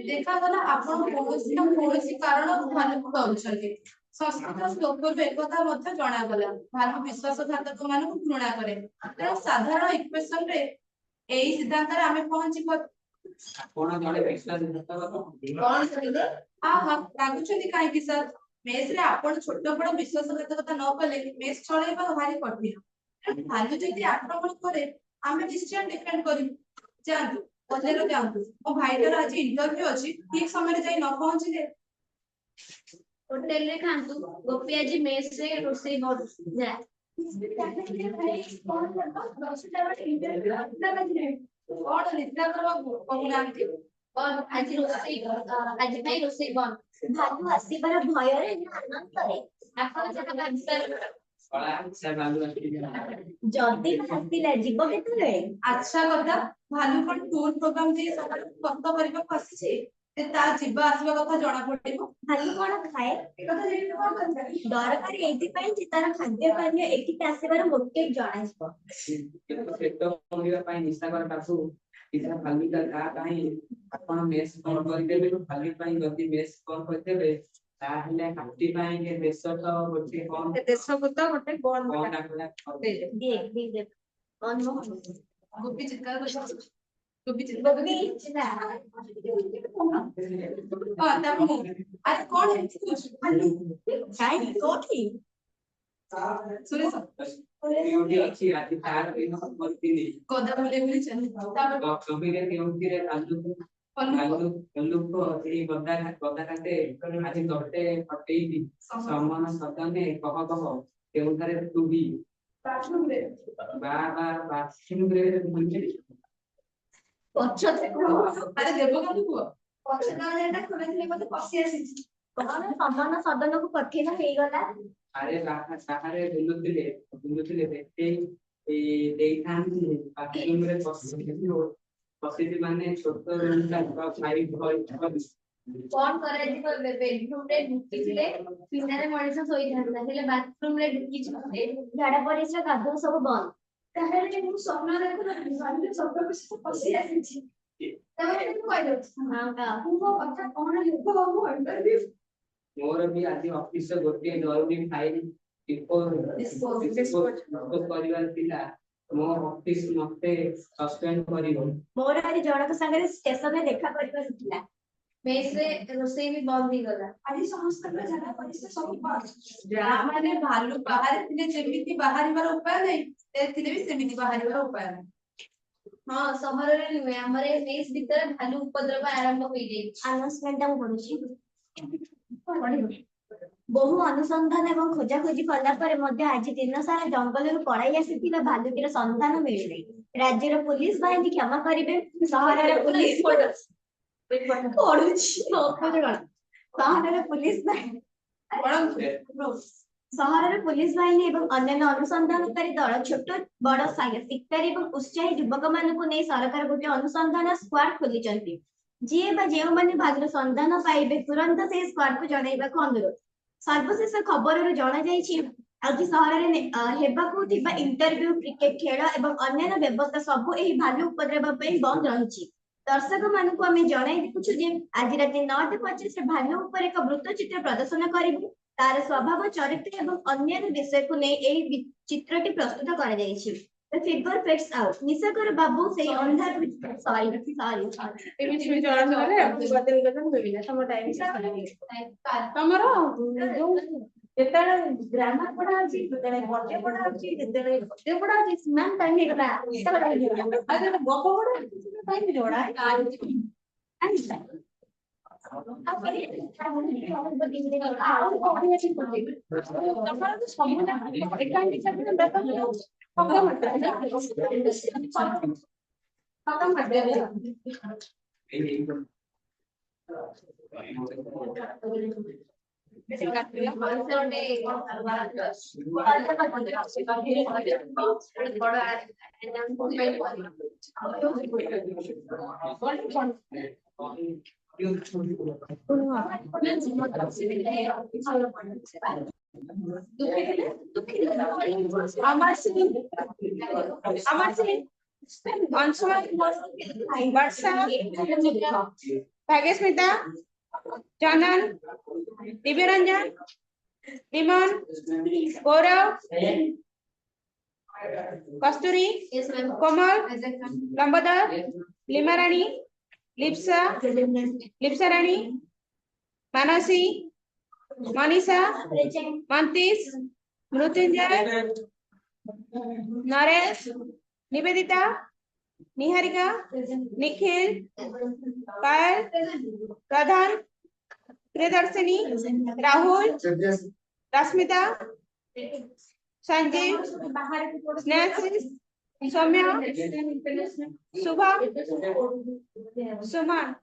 ଦେଖାଗଲା ଆପଣ କୌଣସି ନା କୌଣସି କାରଣ ଭାଲୁକୁ ଡରୁଛନ୍ତି। ସଂସ୍କୃତ ଶ୍ଲୋକରୁ ଏକଥା ମଧ୍ୟ ଜଣାଗଲା ଭାଲୁ ବିଶ୍ୱାସଘାତକ ମାନଙ୍କୁ ଘୃଣା କରେ ତେଣୁ ସାଧାରଣ ଇକ୍ୱେସନରେ ଏଇ ସିଦ୍ଧାନ୍ତରେ ଆମେ ପହଞ୍ଚି ଲାଗୁଛନ୍ତି କାହିଁକି ସାର୍ ମେସରେ ଆପଣ ଛୋଟ ବଡ ବିଶ୍ୱାସଘାତକତା ନ କଲେ ମେସ୍ ଚଳେଇବା ଭାରି କଠିନ ଭାଲୁ ଯଦି ଆକ୍ରମଣ କରେ ଆମେ ନିଶ୍ଚୟ ଡିଫେଣ୍ଡ କରିବୁ ଯାଆନ୍ତୁ ବଜାର ଯାଆନ୍ତୁ ମୋ ଭାଇଟାର ଆଜି ଇଣ୍ଟରଭ୍ୟୁ ଅଛି ଠିକ ସମୟରେ ଯାଇ ନ ପହଞ୍ଚିଲେ ହୋଟେଲରେ ଖାଆନ୍ତୁ ଗୋପୀ ଆଜି ମେସରେ ରୋଷେଇ କରୁଛି ଯା କଣ ନିଦ୍ରାକର କହୁନାହାନ୍ତି ଆଜି ଆଜି ପାଇଁ ରୋଷେଇ ବନ୍ଦ ଭାଲୁ ଆସିବାର ଭୟରେ ନା ଆନନ୍ଦରେ ଆପଣ ଯାହା ଭାବିପାରିବେ ଯଦି ଆସିଲା ଯିବ କେତେବେଳେ ଆଚ୍ଛା କଥା ଭାଲୁ କଣ ଟୁର ପ୍ରୋଗ୍ରାମ ଦେଇ ସକାଳୁ ଗସ୍ତ କରିବାକୁ ଆସିଛି ସେ ତା ଯିବା ଆସିବା କଥା ଜଣା ପଡିବ ଭାଲୁ କଣ ଖାଏ ଦରକାର ଏଇଥିପାଇଁ ଯେ ତାର ଖାଦ୍ୟ ପାନୀୟ ଏଠିକି ଆସିବାର ମୋଟିଭ ଜଣାଯିବ ଆପଣ ମେସ୍ କଣ କରିଦେବେ ଖାଲି ପାଇଁ ଯଦି ମେସ୍ କଣ କରିଦେବେ ତାହେଲେ ହାତୀ ପାଇଁ ଦେଶ ତ ଗୋଟେ କଣ ଦେଶକୁ ତ ଗୋଟେ ବନ୍ଦ ଗୋପୀ ଚିତ୍କାର ଗୋପୀ ଆରେ କଣ ଏମିତି କହୁଛୁ କାହିଁକି କୋଉଠି ସୁରେଶ ଅଛି ଆଜି ତାର ଗଦା ବୁଲେଇ ବୁଲି ଚାଲି ତାପରେ ଜମିରେ କେଉଁଥିରେ ଲୋକ ସେଇ ଗଦା କାଟେ ଆଜି ତଟେ ଫଟେଇବି ସମନ ସଦନେ କହ କହ କେଉଁଠାରେ ତୁବି ବାଥରୁମରେ ବାଥରୁମରେ ଆରେ ଦେବକାନ୍ତ କୁହ ମତେ ପଶି ଆସିଛି କଣ ସମନ ସଦନକୁ କଠିନ ହେଇଗଲା ଆରେ ବାହାରେ ବୁଲୁଥିଲେ ଦେଇଥାନ୍ତି ବାଥରୁମରେ ବସିଛି ମାନେ ଛୋଟ ଖାଇ କଣ କରାଯିବ ବେଡରୁମରେ ଢୁକିଥିଲେ ପିଣ୍ଡାରେ ମଣିଷ ଶୋଇଥାନ୍ତା ହେଲେ ବାଥରୁମରେ ଢୁକିଛି ଝାଡା ପରିସ୍ରା ଗାଧୁଆ ସବୁ ବନ୍ଦ ତାହେଲେ ମୁଁ ସ୍ୱପ୍ନ ଦେଖୁଥିଲି ସ୍ୱପ୍ନ ପଶି ଆସିଛି ତାହେଲେ ମୁଁ କହିଦଉଛି ମୋ କଥା କଣ ହେବ ମୋର ବି ଆଜି ଅଫିସରେ ଗୋଟିଏ ଜରୁରୀ ଫାଇଲ କରିବାର ଥିଲା ମୋ ଅଫିସ ମତେ ସସ୍ପେଣ୍ଡ କରିବ ମୋର ଆଜି ଜଣକ ସାଙ୍ଗରେ ଷ୍ଟେସନରେ ଦେଖା କରିବାର ଥିଲା ମେସରେ ରୋଷେଇ ବି ବନ୍ଦ ହେଇଗଲା ଆଜି ସମସ୍ତଙ୍କ ଜାଗା ପରିସ୍ରା ସବୁ ଯାହା ମାନେ ଭାଲୁ ବାହାରେ ଥିଲେ ଯେମିତି ବାହାରିବାର ଉପାୟ ନାହିଁ ସେ ଥିଲେ ବି ସେମିତି ବାହାରିବାର ଉପାୟ ନାହିଁ ହଁ ସହରରେ ନୁହେଁ ଆମର ଏ ମେସ୍ ଭିତରେ ଭାଲୁ ଉପଦ୍ରବ ଆରମ୍ଭ ହୋଇଯାଇଛି ଆନାଉନ୍ସମେଣ୍ଟ ମୁଁ ପଢୁଛି ବହୁ ଅନୁସନ୍ଧାନ ଏବଂ ଖୋଜାଖୋଜି କଲା ପରେ ମଧ୍ୟ ଆଜି ଦିନ ସାରା ଜଙ୍ଗଲରୁ ପଳାଇ ଆସିଥିବା ଭାଲୁଟିର ସନ୍ଧାନ ମିଳିନାହିଁ ରାଜ୍ୟର ପୁଲିସ ବାହିନୀ କ୍ଷମା କରିବେ ସହରର ପୁଲିସ ପଢୁଛି ସହରର ପୁଲିସ ବାହିନୀ ସହରର ପୁଲିସ ବାହିନୀ ଏବଂ ଅନ୍ୟାନ୍ୟ ଅନୁସନ୍ଧାନକାରୀ ଦଳ ଛୋଟ ବଡ ଶିକାରୀ ଏବଂ ଉତ୍ସାହୀ ଯୁବକ ମାନଙ୍କୁ ନେଇ ସରକାର ଗୋଟିଏ ଅନୁସନ୍ଧାନ ସ୍କ୍ୱାଡ ଖୋଲିଛନ୍ତି। ଯିଏ ବା ଯେଉଁମାନେ ଭାଲୁର ସନ୍ଧାନ ପାଇବେ ତୁରନ୍ତ ସେହି ସ୍କ୍ୱାଡକୁ ଜଣାଇବାକୁ ଅନୁରୋଧ। ସର୍ବଶେଷ ଖବରରୁ ଜଣାଯାଇଛି ଆଜି ସହରରେ ହେବାକୁ ଥିବା ଇଣ୍ଟରଭ୍ୟୁ, କ୍ରିକେଟ ଖେଳ ଏବଂ ଅନ୍ୟାନ୍ୟ ବ୍ୟବସ୍ଥା ସବୁ ଏହି ଭାଲୁ ଉପଦ୍ରବ ପାଇଁ ବନ୍ଦ ରହିଛି। ଦର୍ଶକ ମାନଙ୍କୁ ଆମେ ଜଣାଇ ଦେଉଛୁ ଯେ ଆଜି ରାତି 9:25 ଭାଲୁ ଉପରେ ଏକ ବୃତ୍ତଚିତ୍ର ପ୍ରଦର୍ଶନ କରିବୁ। ତାର ସ୍ୱଭାବ, ଚରିତ୍ର ଏବଂ ଅନ୍ୟାନ୍ୟ ବିଷୟକୁ ନେଇ ଏହି ଚିତ୍ରଟି ପ୍ରସ୍ତୁତ କରାଯାଇଛି। The figure fades out. Nishakar ବାବୁ ସେଇ ଅନ୍ଧାର ସରି ଏମିତି ବି ଜଣା ଗଲେ ଗଦନ ଗଦନ ମିଳିଲା ତମ ଟାଇମ ତମର ଯୋଉ ଯେତେବେଳେ ଗ୍ରାମାର ପଢା ଅଛି, ଯେତେବେଳେ ଗଦ୍ୟ ପଢା ଅଛି, ଯେତେବେଳେ ଗଦ୍ୟ ପଢା ଅଛି ସେମାନେ ଟାଇମ ହେଇଗଲା। ଆଉ ଯେତେବେଳେ ଗପ ପଢା ଅଛି ଟାଇମ ଜଣା भाग्यस्मिता, चंदन, दिव्यरंजन, विमन, गौरव, कस्तूरी, कोमल, लंबोदर, लिमा रानी, लिप्सा रानी, मानसी, मनीषा, मंतीश, मृत्युंजय, नरेश, निवेदिता, निहारिका, निखिल, पायल, प्रधान, प्रियदर्शिनी, राहुल, रश्मिता, संजीव, स्नेहश्री, सौम्या, शुभम, सुमन,